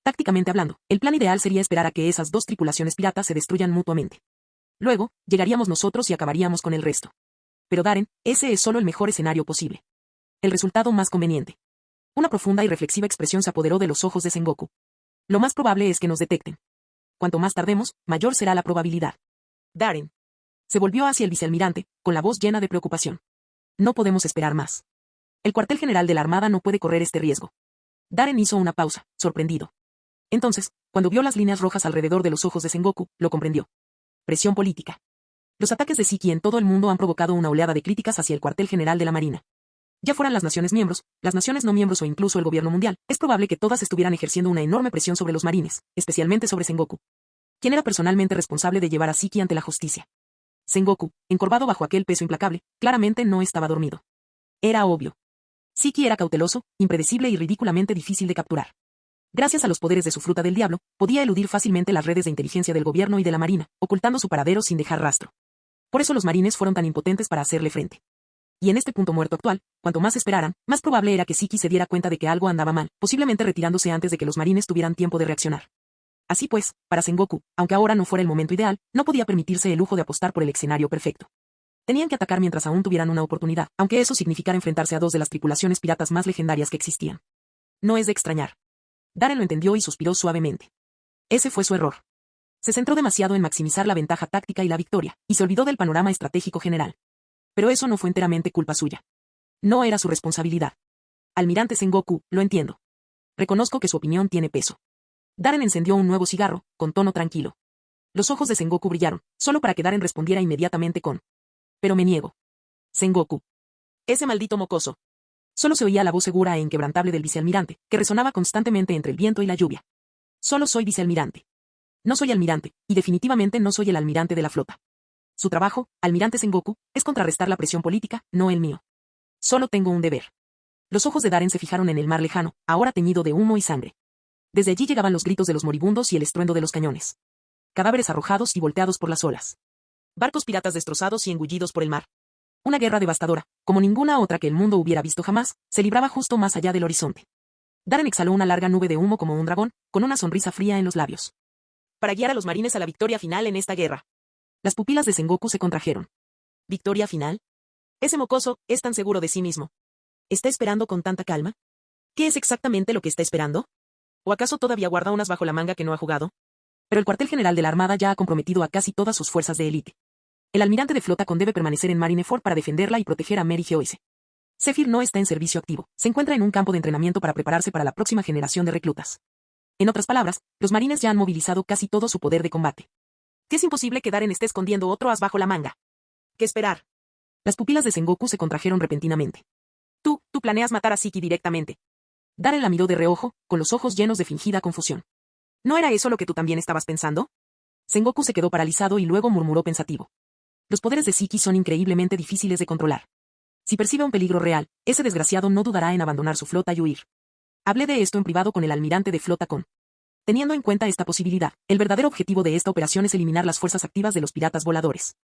Speaker 2: Tácticamente hablando, el plan ideal sería esperar a que esas dos tripulaciones piratas se destruyan mutuamente. Luego, llegaríamos nosotros y acabaríamos con el resto. Pero Darren, ese es solo el mejor escenario posible. El resultado más conveniente. Una profunda y reflexiva expresión se apoderó de los ojos de Sengoku. Lo más probable es que nos detecten. Cuanto más tardemos, mayor será la probabilidad. Darren. Se volvió hacia el vicealmirante, con la voz llena de preocupación. No podemos esperar más. El cuartel general de la Armada no puede correr este riesgo. Darren hizo una pausa, sorprendido. Entonces, cuando vio las líneas rojas alrededor de los ojos de Sengoku, lo comprendió. Presión política. Los ataques de Siki en todo el mundo han provocado una oleada de críticas hacia el cuartel general de la Marina. Ya fueran las naciones miembros, las naciones no miembros o incluso el gobierno mundial, es probable que todas estuvieran ejerciendo una enorme presión sobre los marines, especialmente sobre Sengoku, quien era personalmente responsable de llevar a Siki ante la justicia. Sengoku, encorvado bajo aquel peso implacable, claramente no estaba dormido. Era obvio. Siki era cauteloso, impredecible y ridículamente difícil de capturar. Gracias a los poderes de su fruta del diablo, podía eludir fácilmente las redes de inteligencia del gobierno y de la marina, ocultando su paradero sin dejar rastro. Por eso los marines fueron tan impotentes para hacerle frente. Y en este punto muerto actual, cuanto más esperaran, más probable era que Siki se diera cuenta de que algo andaba mal, posiblemente retirándose antes de que los marines tuvieran tiempo de reaccionar. Así pues, para Sengoku, aunque ahora no fuera el momento ideal, no podía permitirse el lujo de apostar por el escenario perfecto. Tenían que atacar mientras aún tuvieran una oportunidad, aunque eso significara enfrentarse a dos de las tripulaciones piratas más legendarias que existían. No es de extrañar. Darren lo entendió y suspiró suavemente. Ese fue su error. Se centró demasiado en maximizar la ventaja táctica y la victoria, y se olvidó del panorama estratégico general. Pero eso no fue enteramente culpa suya. No era su responsabilidad. Almirante Sengoku, lo entiendo. Reconozco que su opinión tiene peso. Darren encendió un nuevo cigarro, con tono tranquilo. Los ojos de Sengoku brillaron, solo para que Darren respondiera inmediatamente con: pero me niego. Sengoku. Ese maldito mocoso. Solo se oía la voz segura e inquebrantable del vicealmirante, que resonaba constantemente entre el viento y la lluvia. Solo soy vicealmirante. No soy almirante, y definitivamente no soy el almirante de la flota. Su trabajo, almirante Sengoku, es contrarrestar la presión política, no el mío. Solo tengo un deber. Los ojos de Darren se fijaron en el mar lejano, ahora teñido de humo y sangre. Desde allí llegaban los gritos de los moribundos y el estruendo de los cañones. Cadáveres arrojados y volteados por las olas. Barcos piratas destrozados y engullidos por el mar. Una guerra devastadora, como ninguna otra que el mundo hubiera visto jamás, se libraba justo más allá del horizonte. Darren exhaló una larga nube de humo como un dragón, con una sonrisa fría en los labios. Para guiar a los marines a la victoria final en esta guerra. Las pupilas de Sengoku se contrajeron. ¿Victoria final? Ese mocoso es tan seguro de sí mismo. ¿Está esperando con tanta calma? ¿Qué es exactamente lo que está esperando? ¿O acaso todavía guarda unas bajo la manga que no ha jugado? Pero el cuartel general de la Armada ya ha comprometido a casi todas sus fuerzas de élite. El almirante de flota debe permanecer en Marineford para defenderla y proteger a Mary Geoise. Zephyr no está en servicio activo, se encuentra en un campo de entrenamiento para prepararse para la próxima generación de reclutas. En otras palabras, los marines ya han movilizado casi todo su poder de combate. Que es imposible que Darren esté escondiendo otro as bajo la manga. ¿Qué esperar? Las pupilas de Sengoku se contrajeron repentinamente. Tú planeas matar a Siki directamente. Darren la miró de reojo, con los ojos llenos de fingida confusión. ¿No era eso lo que tú también estabas pensando? Sengoku se quedó paralizado y luego murmuró pensativo. Los poderes de Siki son increíblemente difíciles de controlar. Si percibe un peligro real, ese desgraciado no dudará en abandonar su flota y huir. Hablé de esto en privado con el almirante de flota con. Teniendo en cuenta esta posibilidad, el verdadero objetivo de esta operación es eliminar las fuerzas activas de los piratas voladores.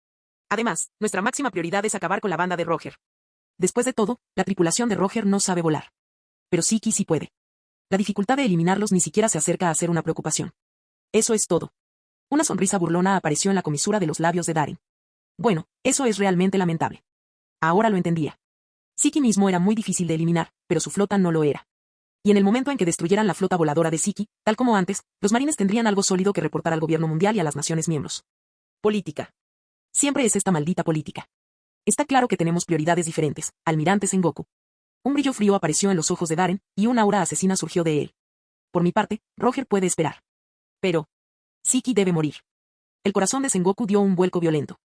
Speaker 2: Además, nuestra máxima prioridad es acabar con la banda de Roger. Después de todo, la tripulación de Roger no sabe volar. Pero Siki sí puede. La dificultad de eliminarlos ni siquiera se acerca a ser una preocupación. Eso es todo. Una sonrisa burlona apareció en la comisura de los labios de Darren. Bueno, eso es realmente lamentable. Ahora lo entendía. Siki mismo era muy difícil de eliminar, pero su flota no lo era. Y en el momento en que destruyeran la flota voladora de Siki, tal como antes, los marines tendrían algo sólido que reportar al gobierno mundial y a las naciones miembros. Política. Siempre es esta maldita política. Está claro que tenemos prioridades diferentes, almirante Sengoku. Un brillo frío apareció en los ojos de Darren, y una aura asesina surgió de él. Por mi parte, Roger puede esperar. Pero Siki debe morir. El corazón de Sengoku dio un vuelco violento.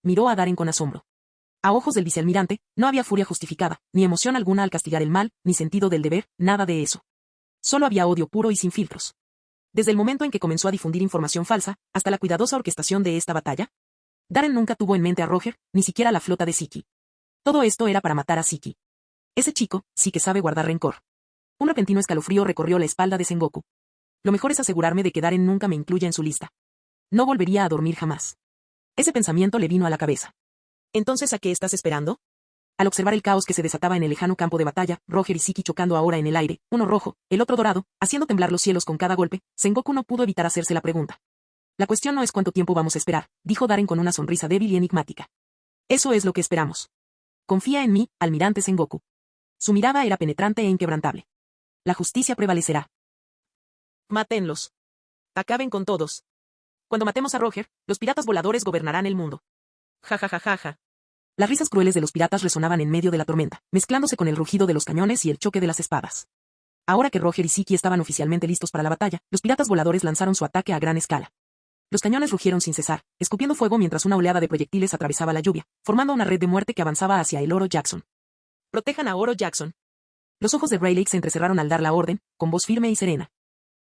Speaker 2: Miró a Darren con asombro. A ojos del vicealmirante, no había furia justificada, ni emoción alguna al castigar el mal, ni sentido del deber, nada de eso. Solo había odio puro y sin filtros. Desde el momento en que comenzó a difundir información falsa, hasta la cuidadosa orquestación de esta batalla, Darren nunca tuvo en mente a Roger, ni siquiera la flota de Siki. Todo esto era para matar a Siki. Ese chico, sí que sabe guardar rencor. Un repentino escalofrío recorrió la espalda de Sengoku. Lo mejor es asegurarme de que Darren nunca me incluya en su lista. No volvería a dormir jamás. Ese pensamiento le vino a la cabeza. ¿Entonces a qué estás esperando? Al observar el caos que se desataba en el lejano campo de batalla, Roger y Siki chocando ahora en el aire, uno rojo, el otro dorado, haciendo temblar los cielos con cada golpe, Sengoku no pudo evitar hacerse la pregunta. La cuestión no es cuánto tiempo vamos a esperar, dijo Darren con una sonrisa débil y enigmática. Eso es lo que esperamos. Confía en mí, almirante Sengoku. Su mirada era penetrante e inquebrantable. La justicia prevalecerá. Mátenlos. Acaben con todos. Cuando matemos a Roger, los piratas voladores gobernarán el mundo. Ja ja ja ja ja. Las risas crueles de los piratas resonaban en medio de la tormenta, mezclándose con el rugido de los cañones y el choque de las espadas. Ahora que Roger y Siki estaban oficialmente listos para la batalla, los piratas voladores lanzaron su ataque a gran escala. Los cañones rugieron sin cesar, escupiendo fuego mientras una oleada de proyectiles atravesaba la lluvia, formando una red de muerte que avanzaba hacia el Oro Jackson. Protejan a Oro Jackson. Los ojos de Rayleigh se entrecerraron al dar la orden, con voz firme y serena.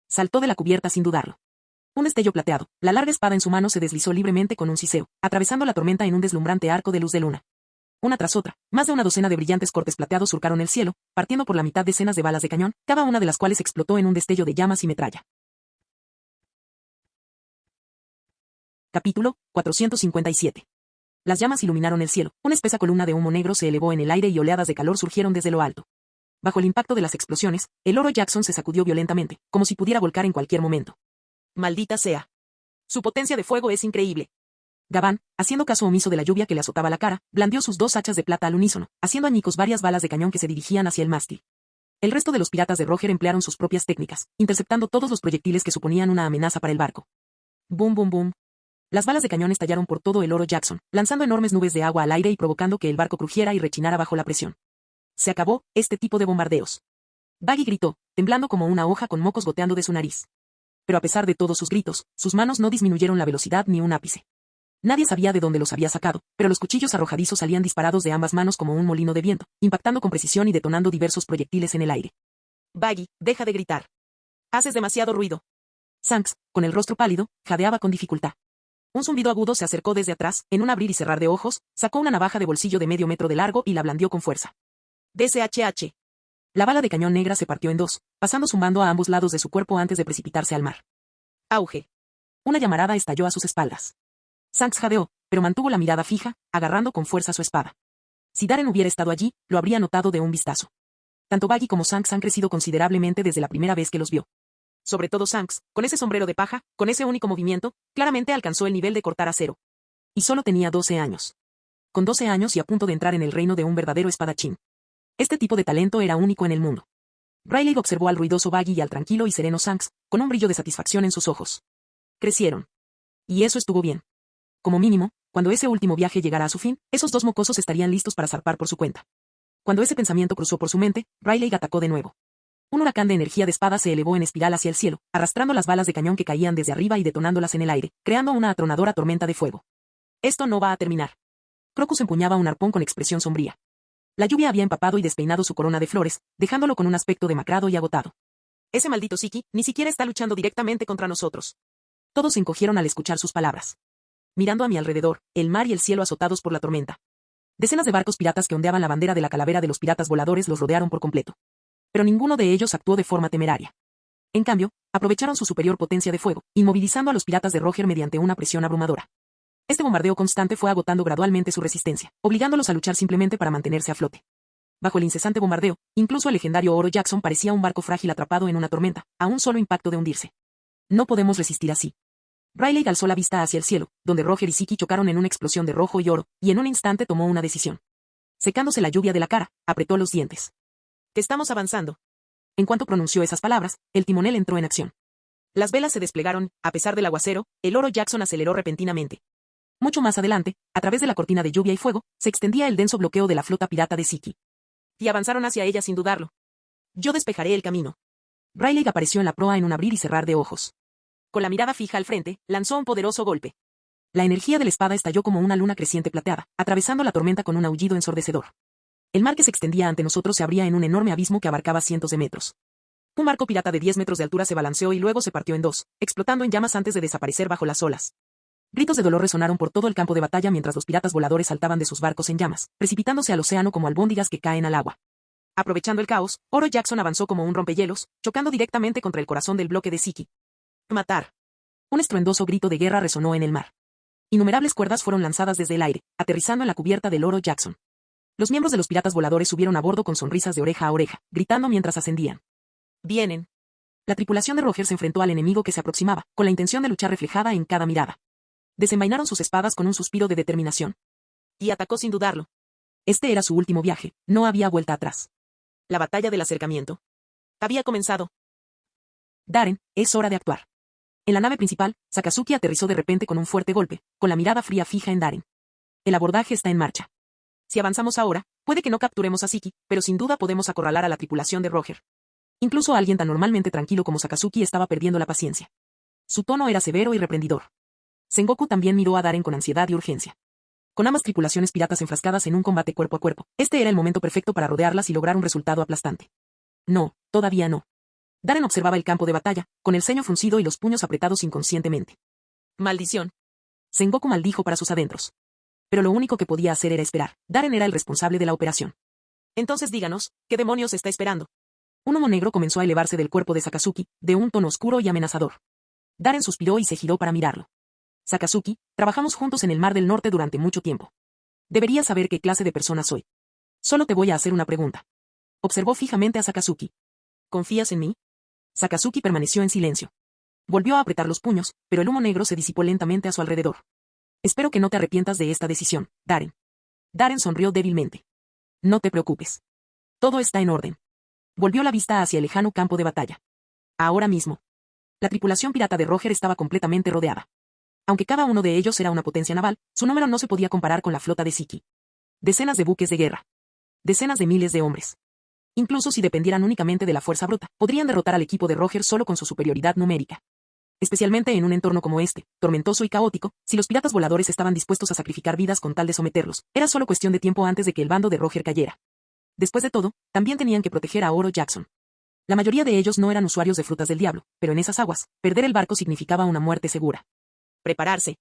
Speaker 2: Saltó de la cubierta sin dudarlo. Un destello plateado, la larga espada en su mano se deslizó libremente con un siseo, atravesando la tormenta en un deslumbrante arco de luz de luna. Una tras otra, más de una docena de brillantes cortes plateados surcaron el cielo, partiendo por la mitad decenas de balas de cañón, cada una de las cuales explotó en un destello de llamas y metralla. Capítulo 457. Las llamas iluminaron el cielo, una espesa columna de humo negro se elevó en el aire y oleadas de calor surgieron desde lo alto. Bajo el impacto de las explosiones, el Oro Jackson se sacudió violentamente, como si pudiera volcar en cualquier momento. Maldita sea. Su potencia de fuego es increíble. Gabán, haciendo caso omiso de la lluvia que le azotaba la cara, blandió sus dos hachas de plata al unísono, haciendo añicos varias balas de cañón que se dirigían hacia el mástil. El resto de los piratas de Roger emplearon sus propias técnicas, interceptando todos los proyectiles que suponían una amenaza para el barco. Boom boom boom. Las balas de cañón estallaron por todo el Oro Jackson, lanzando enormes nubes de agua al aire y provocando que el barco crujiera y rechinara bajo la presión. Se acabó este tipo de bombardeos. Baggy gritó, temblando como una hoja con mocos goteando de su nariz. Pero a pesar de todos sus gritos, sus manos no disminuyeron la velocidad ni un ápice. Nadie sabía de dónde los había sacado, pero los cuchillos arrojadizos salían disparados de ambas manos como un molino de viento, impactando con precisión y detonando diversos proyectiles en el aire. Baggy, deja de gritar. Haces demasiado ruido. Shanks, con el rostro pálido, jadeaba con dificultad. Un zumbido agudo se acercó desde atrás, en un abrir y cerrar de ojos, sacó una navaja de bolsillo de medio metro de largo y la blandió con fuerza. DSHH. La bala de cañón negra se partió en dos, pasando zumbando a ambos lados de su cuerpo antes de precipitarse al mar. Auge. Una llamarada estalló a sus espaldas. Shanks jadeó, pero mantuvo la mirada fija, agarrando con fuerza su espada. Si Darren hubiera estado allí, lo habría notado de un vistazo. Tanto Baggy como Shanks han crecido considerablemente desde la primera vez que los vio. Sobre todo Shanks, con ese sombrero de paja, con ese único movimiento, claramente alcanzó el nivel de cortar acero. Y solo tenía 12 años. Con 12 años y a punto de entrar en el reino de un verdadero espadachín. Este tipo de talento era único en el mundo. Rayleigh observó al ruidoso Baggy y al tranquilo y sereno Shanks, con un brillo de satisfacción en sus ojos. Crecieron. Y eso estuvo bien. Como mínimo, cuando ese último viaje llegara a su fin, esos dos mocosos estarían listos para zarpar por su cuenta. Cuando ese pensamiento cruzó por su mente, Rayleigh atacó de nuevo. Un huracán de energía de espada se elevó en espiral hacia el cielo, arrastrando las balas de cañón que caían desde arriba y detonándolas en el aire, creando una atronadora tormenta de fuego. Esto no va a terminar. Crocus empuñaba un arpón con expresión sombría. La lluvia había empapado y despeinado su corona de flores, dejándolo con un aspecto demacrado y agotado. Ese maldito Siki ni siquiera está luchando directamente contra nosotros. Todos se encogieron al escuchar sus palabras. Mirando a mi alrededor, el mar y el cielo azotados por la tormenta. Decenas de barcos piratas que ondeaban la bandera de la calavera de los piratas voladores los rodearon por completo. Pero ninguno de ellos actuó de forma temeraria. En cambio, aprovecharon su superior potencia de fuego, inmovilizando a los piratas de Roger mediante una presión abrumadora. Este bombardeo constante fue agotando gradualmente su resistencia, obligándolos a luchar simplemente para mantenerse a flote. Bajo el incesante bombardeo, incluso el legendario Oro Jackson parecía un barco frágil atrapado en una tormenta, a un solo impacto de hundirse. No podemos resistir así. Rayleigh alzó la vista hacia el cielo, donde Roger y Siki chocaron en una explosión de rojo y oro, y en un instante tomó una decisión. Secándose la lluvia de la cara, apretó los dientes. «Que estamos avanzando». En cuanto pronunció esas palabras, el timonel entró en acción. Las velas se desplegaron, a pesar del aguacero, el Oro Jackson aceleró repentinamente. Mucho más adelante, a través de la cortina de lluvia y fuego, se extendía el denso bloqueo de la flota pirata de Siki. Y avanzaron hacia ella sin dudarlo. Yo despejaré el camino. Rayleigh apareció en la proa en un abrir y cerrar de ojos. Con la mirada fija al frente, lanzó un poderoso golpe. La energía de la espada estalló como una luna creciente plateada, atravesando la tormenta con un aullido ensordecedor. El mar que se extendía ante nosotros se abría en un enorme abismo que abarcaba cientos de metros. Un barco pirata de 10 metros de altura se balanceó y luego se partió en dos, explotando en llamas antes de desaparecer bajo las olas. Gritos de dolor resonaron por todo el campo de batalla mientras los piratas voladores saltaban de sus barcos en llamas, precipitándose al océano como albóndigas que caen al agua. Aprovechando el caos, Oro Jackson avanzó como un rompehielos, chocando directamente contra el corazón del bloque de Siki. ¡Matar! Un estruendoso grito de guerra resonó en el mar. Innumerables cuerdas fueron lanzadas desde el aire, aterrizando en la cubierta del Oro Jackson. Los miembros de los piratas voladores subieron a bordo con sonrisas de oreja a oreja, gritando mientras ascendían. ¡Vienen! La tripulación de Roger se enfrentó al enemigo que se aproximaba, con la intención de luchar reflejada en cada mirada. Desenvainaron sus espadas con un suspiro de determinación. Y atacó sin dudarlo. Este era su último viaje, no había vuelta atrás. La batalla del acercamiento había comenzado. Darren, es hora de actuar. En la nave principal, Sakazuki aterrizó de repente con un fuerte golpe, con la mirada fría fija en Darren. El abordaje está en marcha. Si avanzamos ahora, puede que no capturemos a Siki, pero sin duda podemos acorralar a la tripulación de Roger. Incluso alguien tan normalmente tranquilo como Sakazuki estaba perdiendo la paciencia. Su tono era severo y reprendidor. Sengoku también miró a Darren con ansiedad y urgencia. Con ambas tripulaciones piratas enfrascadas en un combate cuerpo a cuerpo, este era el momento perfecto para rodearlas y lograr un resultado aplastante. No, todavía no. Darren observaba el campo de batalla, con el ceño fruncido y los puños apretados inconscientemente. ¡Maldición! Sengoku maldijo para sus adentros. Pero lo único que podía hacer era esperar. Darren era el responsable de la operación. Entonces díganos, ¿qué demonios está esperando? Un humo negro comenzó a elevarse del cuerpo de Sakazuki, de un tono oscuro y amenazador. Darren suspiró y se giró para mirarlo. Sakazuki, trabajamos juntos en el Mar del Norte durante mucho tiempo. Deberías saber qué clase de persona soy. Solo te voy a hacer una pregunta. Observó fijamente a Sakazuki. ¿Confías en mí? Sakazuki permaneció en silencio. Volvió a apretar los puños, pero el humo negro se disipó lentamente a su alrededor. Espero que no te arrepientas de esta decisión, Darren. Darren sonrió débilmente. No te preocupes. Todo está en orden. Volvió la vista hacia el lejano campo de batalla. Ahora mismo. La tripulación pirata de Roger estaba completamente rodeada. Aunque cada uno de ellos era una potencia naval, su número no se podía comparar con la flota de Siki. Decenas de buques de guerra. Decenas de miles de hombres. Incluso si dependieran únicamente de la fuerza bruta, podrían derrotar al equipo de Roger solo con su superioridad numérica. Especialmente en un entorno como este, tormentoso y caótico, si los piratas voladores estaban dispuestos a sacrificar vidas con tal de someterlos, era solo cuestión de tiempo antes de que el bando de Roger cayera. Después de todo, también tenían que proteger a Oro Jackson. La mayoría de ellos no eran usuarios de frutas del diablo, pero en esas aguas, perder el barco significaba una muerte segura. Prepararse.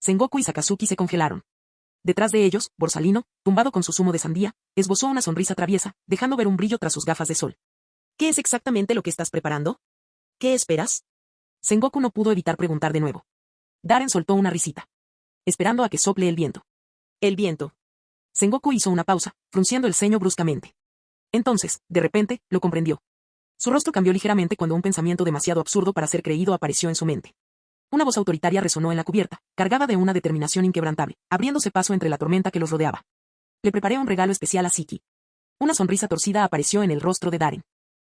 Speaker 2: Sengoku y Sakazuki se congelaron. Detrás de ellos, Borsalino, tumbado con su zumo de sandía, esbozó una sonrisa traviesa, dejando ver un brillo tras sus gafas de sol. ¿Qué es exactamente lo que estás preparando? ¿Qué esperas? Sengoku no pudo evitar preguntar de nuevo. Darren soltó una risita. Esperando a que sople el viento. El viento. Sengoku hizo una pausa, frunciendo el ceño bruscamente. Entonces, de repente, lo comprendió. Su rostro cambió ligeramente cuando un pensamiento demasiado absurdo para ser creído apareció en su mente. Una voz autoritaria resonó en la cubierta, cargada de una determinación inquebrantable, abriéndose paso entre la tormenta que los rodeaba. Le preparé un regalo especial a Siki. Una sonrisa torcida apareció en el rostro de Darren.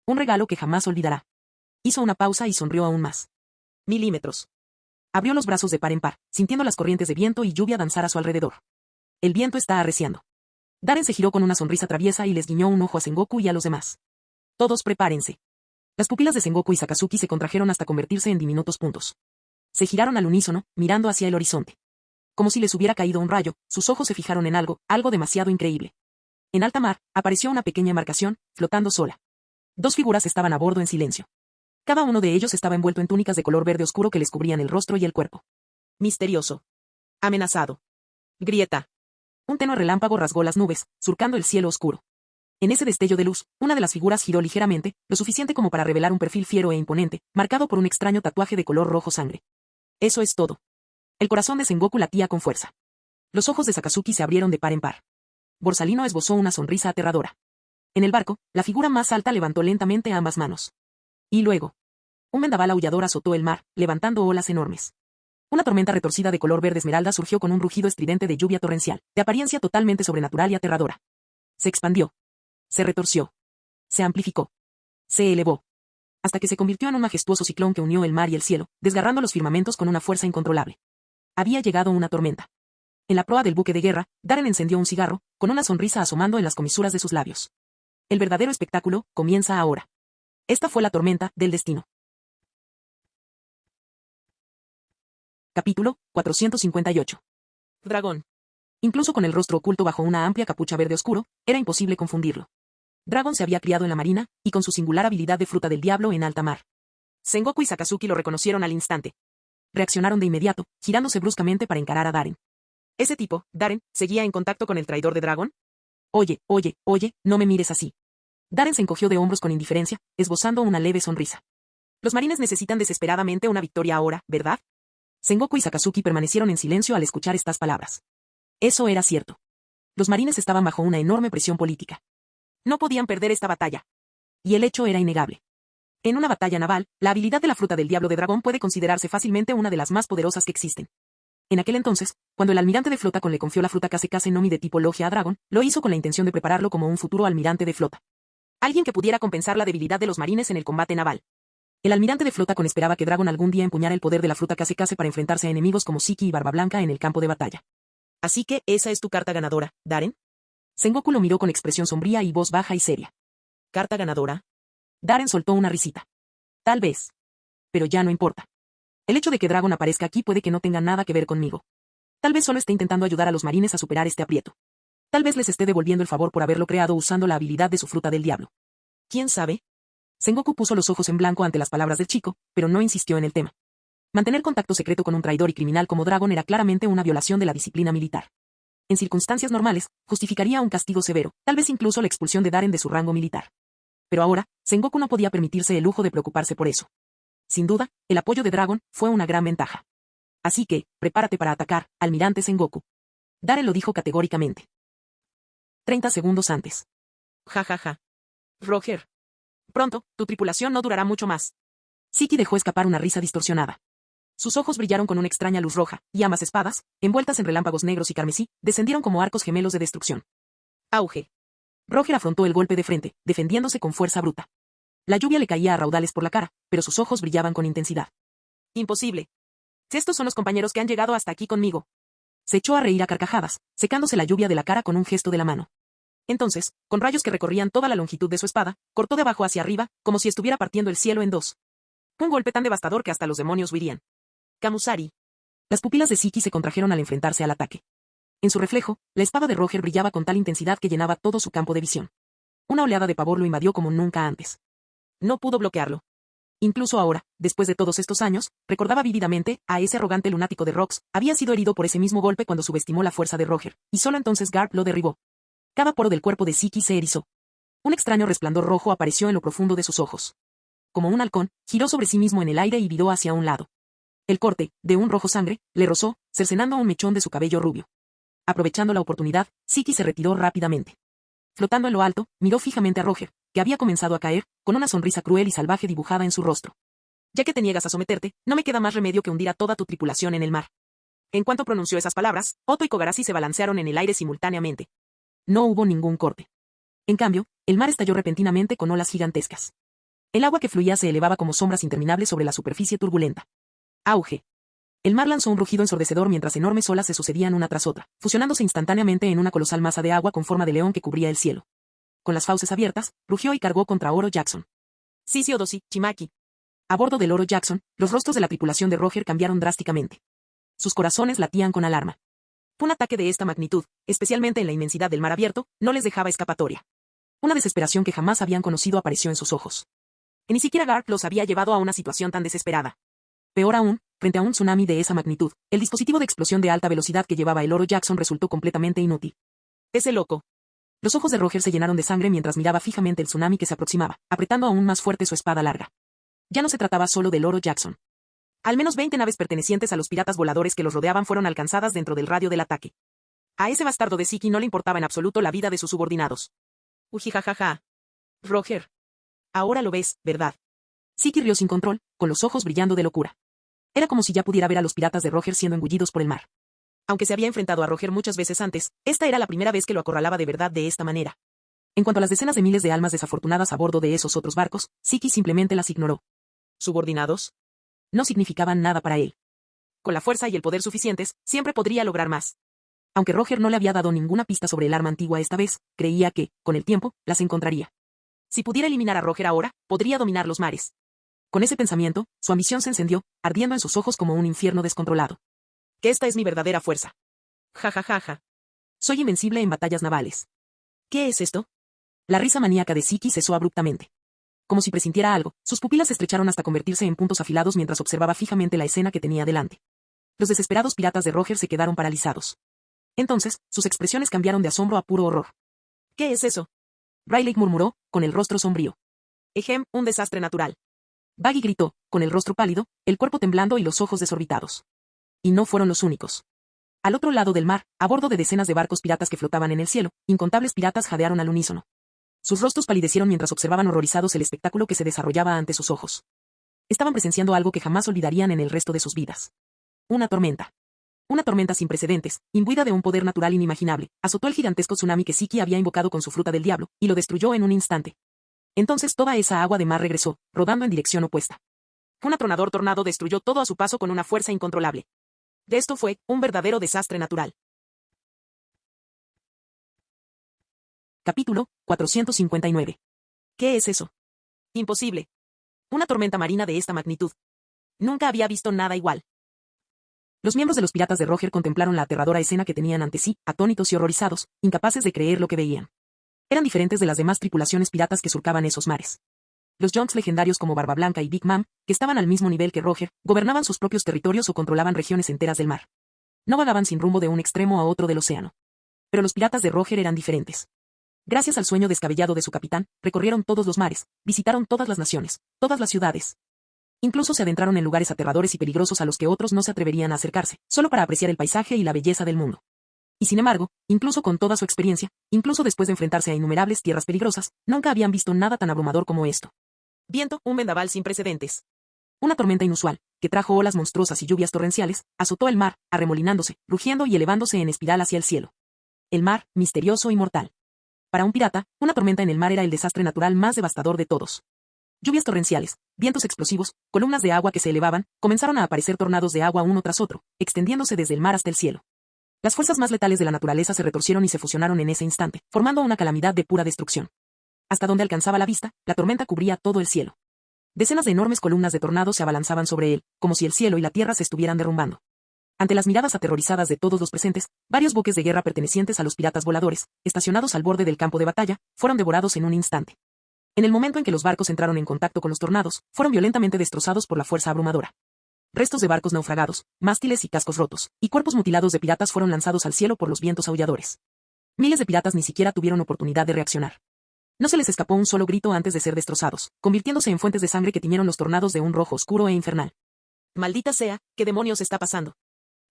Speaker 2: Un regalo que jamás olvidará. Hizo una pausa y sonrió aún más. Milímetros. Abrió los brazos de par en par, sintiendo las corrientes de viento y lluvia danzar a su alrededor. El viento está arreciando. Darren se giró con una sonrisa traviesa y les guiñó un ojo a Sengoku y a los demás. Todos prepárense. Las pupilas de Sengoku y Sakazuki se contrajeron hasta convertirse en diminutos puntos. Se giraron al unísono, mirando hacia el horizonte. Como si les hubiera caído un rayo, sus ojos se fijaron en algo demasiado increíble. En alta mar, apareció una pequeña embarcación, flotando sola. Dos figuras estaban a bordo en silencio. Cada uno de ellos estaba envuelto en túnicas de color verde oscuro que les cubrían el rostro y el cuerpo. Misterioso. Amenazado. Grieta. Un tenue relámpago rasgó las nubes, surcando el cielo oscuro. En ese destello de luz, una de las figuras giró ligeramente, lo suficiente como para revelar un perfil fiero e imponente, marcado por un extraño tatuaje de color rojo sangre. Eso es todo. El corazón de Sengoku latía con fuerza. Los ojos de Sakazuki se abrieron de par en par. Borsalino esbozó una sonrisa aterradora. En el barco, la figura más alta levantó lentamente ambas manos. Y luego, un vendaval aullador azotó el mar, levantando olas enormes. Una tormenta retorcida de color verde esmeralda surgió con un rugido estridente de lluvia torrencial, de apariencia totalmente sobrenatural y aterradora. Se expandió. Se retorció. Se amplificó. Se elevó. Hasta que se convirtió en un majestuoso ciclón que unió el mar y el cielo, desgarrando los firmamentos con una fuerza incontrolable. Había llegado una tormenta. En la proa del buque de guerra, Darren encendió un cigarro, con una sonrisa asomando en las comisuras de sus labios. El verdadero espectáculo comienza ahora. Esta fue la tormenta del destino. Capítulo 458. Dragón. Incluso con el rostro oculto bajo una amplia capucha verde oscuro, era imposible confundirlo. Dragon se había criado en la marina, y con su singular habilidad de fruta del diablo en alta mar. Sengoku y Sakazuki lo reconocieron al instante. Reaccionaron de inmediato, girándose bruscamente para encarar a Darren. Ese tipo, Darren, ¿seguía en contacto con el traidor de Dragon? Oye, no me mires así. Darren se encogió de hombros con indiferencia, esbozando una leve sonrisa. Los marines necesitan desesperadamente una victoria ahora, ¿verdad? Sengoku y Sakazuki permanecieron en silencio al escuchar estas palabras. Eso era cierto. Los marines estaban bajo una enorme presión política. No podían perder esta batalla. Y el hecho era innegable. En una batalla naval, la habilidad de la fruta del diablo de dragón puede considerarse fácilmente una de las más poderosas que existen. En aquel entonces, cuando el almirante de flota le confió la fruta Kase Nomi de tipo Logia a Dragon, lo hizo con la intención de prepararlo como un futuro almirante de flota. Alguien que pudiera compensar la debilidad de los marines en el combate naval. El almirante de flota esperaba que Dragon algún día empuñara el poder de la fruta Kase para enfrentarse a enemigos como Shiki y Barba Blanca en el campo de batalla. Así que, ¿esa es tu carta ganadora, Darren? Sengoku lo miró con expresión sombría y voz baja y seria. ¿Carta ganadora? Darren soltó una risita. Tal vez. Pero ya no importa. El hecho de que Dragon aparezca aquí puede que no tenga nada que ver conmigo. Tal vez solo esté intentando ayudar a los marines a superar este aprieto. Tal vez les esté devolviendo el favor por haberlo creado usando la habilidad de su fruta del diablo. ¿Quién sabe? Sengoku puso los ojos en blanco ante las palabras del chico, pero no insistió en el tema. Mantener contacto secreto con un traidor y criminal como Dragon era claramente una violación de la disciplina militar. En circunstancias normales, justificaría un castigo severo, tal vez incluso la expulsión de Darren de su rango militar. Pero ahora, Sengoku no podía permitirse el lujo de preocuparse por eso. Sin duda, el apoyo de Dragon fue una gran ventaja. Así que, prepárate para atacar, almirante Sengoku. Darren lo dijo categóricamente. 30 segundos antes. Ja ja ja. Roger. Pronto, tu tripulación no durará mucho más. Shiki dejó escapar una risa distorsionada. Sus ojos brillaron con una extraña luz roja, y ambas espadas, envueltas en relámpagos negros y carmesí, descendieron como arcos gemelos de destrucción. Auge. Roger afrontó el golpe de frente, defendiéndose con fuerza bruta. La lluvia le caía a raudales por la cara, pero sus ojos brillaban con intensidad. Imposible. Estos son los compañeros que han llegado hasta aquí conmigo. Se echó a reír a carcajadas, secándose la lluvia de la cara con un gesto de la mano. Entonces, con rayos que recorrían toda la longitud de su espada, cortó de abajo hacia arriba, como si estuviera partiendo el cielo en dos. Un golpe tan devastador que hasta los demonios huirían. Kamusari. Las pupilas de Shiki se contrajeron al enfrentarse al ataque. En su reflejo, la espada de Roger brillaba con tal intensidad que llenaba todo su campo de visión. Una oleada de pavor lo invadió como nunca antes. No pudo bloquearlo. Incluso ahora, después de todos estos años, recordaba vívidamente, a ese arrogante lunático de Rox, había sido herido por ese mismo golpe cuando subestimó la fuerza de Roger, y solo entonces Garp lo derribó. Cada poro del cuerpo de Shiki se erizó. Un extraño resplandor rojo apareció en lo profundo de sus ojos. Como un halcón, giró sobre sí mismo en el aire y viró hacia un lado. El corte, de un rojo sangre, le rozó, cercenando un mechón de su cabello rubio. Aprovechando la oportunidad, Shiki se retiró rápidamente. Flotando en lo alto, miró fijamente a Roger, que había comenzado a caer, con una sonrisa cruel y salvaje dibujada en su rostro. Ya que te niegas a someterte, no me queda más remedio que hundir a toda tu tripulación en el mar. En cuanto pronunció esas palabras, Otto y Kogarashi se balancearon en el aire simultáneamente. No hubo ningún corte. En cambio, el mar estalló repentinamente con olas gigantescas. El agua que fluía se elevaba como sombras interminables sobre la superficie turbulenta. Auge. El mar lanzó un rugido ensordecedor mientras enormes olas se sucedían una tras otra, fusionándose instantáneamente en una colosal masa de agua con forma de león que cubría el cielo. Con las fauces abiertas, rugió y cargó contra Oro Jackson. Sisi Odoshi, Chimaki. A bordo del Oro Jackson, los rostros de la tripulación de Roger cambiaron drásticamente. Sus corazones latían con alarma. Un ataque de esta magnitud, especialmente en la inmensidad del mar abierto, no les dejaba escapatoria. Una desesperación que jamás habían conocido apareció en sus ojos. Y ni siquiera Garp los había llevado a una situación tan desesperada. Peor aún, frente a un tsunami de esa magnitud, el dispositivo de explosión de alta velocidad que llevaba el Oro Jackson resultó completamente inútil. Ese loco. Los ojos de Roger se llenaron de sangre mientras miraba fijamente el tsunami que se aproximaba, apretando aún más fuerte su espada larga. Ya no se trataba solo del Oro Jackson. Al menos 20 naves pertenecientes a los piratas voladores que los rodeaban fueron alcanzadas dentro del radio del ataque. A ese bastardo de Shiki no le importaba en absoluto la vida de sus subordinados. Ujijajaja. Roger. Ahora lo ves, ¿verdad? Shiki rió sin control, con los ojos brillando de locura. Era como si ya pudiera ver a los piratas de Roger siendo engullidos por el mar. Aunque se había enfrentado a Roger muchas veces antes, esta era la primera vez que lo acorralaba de verdad de esta manera. En cuanto a las decenas de miles de almas desafortunadas a bordo de esos otros barcos, Shiki simplemente las ignoró. ¿Subordinados? No significaban nada para él. Con la fuerza y el poder suficientes, siempre podría lograr más. Aunque Roger no le había dado ninguna pista sobre el arma antigua esta vez, creía que, con el tiempo, las encontraría. Si pudiera eliminar a Roger ahora, podría dominar los mares. Con ese pensamiento, su ambición se encendió, ardiendo en sus ojos como un infierno descontrolado. Que esta es mi verdadera fuerza. Ja ja ja ja. Soy invencible en batallas navales. ¿Qué es esto? La risa maníaca de Shiki cesó abruptamente. Como si presintiera algo, sus pupilas se estrecharon hasta convertirse en puntos afilados mientras observaba fijamente la escena que tenía delante. Los desesperados piratas de Roger se quedaron paralizados. Entonces, sus expresiones cambiaron de asombro a puro horror. ¿Qué es eso? Riley murmuró, con el rostro sombrío. Ejem, un desastre natural. Baggy gritó, con el rostro pálido, el cuerpo temblando y los ojos desorbitados. Y no fueron los únicos. Al otro lado del mar, a bordo de decenas de barcos piratas que flotaban en el cielo, incontables piratas jadearon al unísono. Sus rostros palidecieron mientras observaban horrorizados el espectáculo que se desarrollaba ante sus ojos. Estaban presenciando algo que jamás olvidarían en el resto de sus vidas. Una tormenta. Una tormenta sin precedentes, imbuida de un poder natural inimaginable, azotó el gigantesco tsunami que Siki había invocado con su fruta del diablo, y lo destruyó en un instante. Entonces toda esa agua de mar regresó, rodando en dirección opuesta. Un atronador tornado destruyó todo a su paso con una fuerza incontrolable. De esto fue un verdadero desastre natural. Capítulo 459. ¿Qué es eso? Imposible. Una tormenta marina de esta magnitud. Nunca había visto nada igual. Los miembros de los piratas de Roger contemplaron la aterradora escena que tenían ante sí, atónitos y horrorizados, incapaces de creer lo que veían. Eran diferentes de las demás tripulaciones piratas que surcaban esos mares. Los Jonks legendarios como Barba Blanca y Big Mom, que estaban al mismo nivel que Roger, gobernaban sus propios territorios o controlaban regiones enteras del mar. No vagaban sin rumbo de un extremo a otro del océano. Pero los piratas de Roger eran diferentes. Gracias al sueño descabellado de su capitán, recorrieron todos los mares, visitaron todas las naciones, todas las ciudades. Incluso se adentraron en lugares aterradores y peligrosos a los que otros no se atreverían a acercarse, solo para apreciar el paisaje y la belleza del mundo. Y sin embargo, incluso con toda su experiencia, incluso después de enfrentarse a innumerables tierras peligrosas, nunca habían visto nada tan abrumador como esto. Viento, un vendaval sin precedentes. Una tormenta inusual, que trajo olas monstruosas y lluvias torrenciales, azotó el mar, arremolinándose, rugiendo y elevándose en espiral hacia el cielo. El mar, misterioso y mortal. Para un pirata, una tormenta en el mar era el desastre natural más devastador de todos. Lluvias torrenciales, vientos explosivos, columnas de agua que se elevaban, comenzaron a aparecer tornados de agua uno tras otro, extendiéndose desde el mar hasta el cielo. Las fuerzas más letales de la naturaleza se retorcieron y se fusionaron en ese instante, formando una calamidad de pura destrucción. Hasta donde alcanzaba la vista, la tormenta cubría todo el cielo. Decenas de enormes columnas de tornado se abalanzaban sobre él, como si el cielo y la tierra se estuvieran derrumbando. Ante las miradas aterrorizadas de todos los presentes, varios buques de guerra pertenecientes a los piratas voladores, estacionados al borde del campo de batalla, fueron devorados en un instante. En el momento en que los barcos entraron en contacto con los tornados, fueron violentamente destrozados por la fuerza abrumadora. Restos de barcos naufragados, mástiles y cascos rotos, y cuerpos mutilados de piratas fueron lanzados al cielo por los vientos aulladores. Miles de piratas ni siquiera tuvieron oportunidad de reaccionar. No se les escapó un solo grito antes de ser destrozados, convirtiéndose en fuentes de sangre que tiñeron los tornados de un rojo oscuro e infernal. Maldita sea, ¿qué demonios está pasando?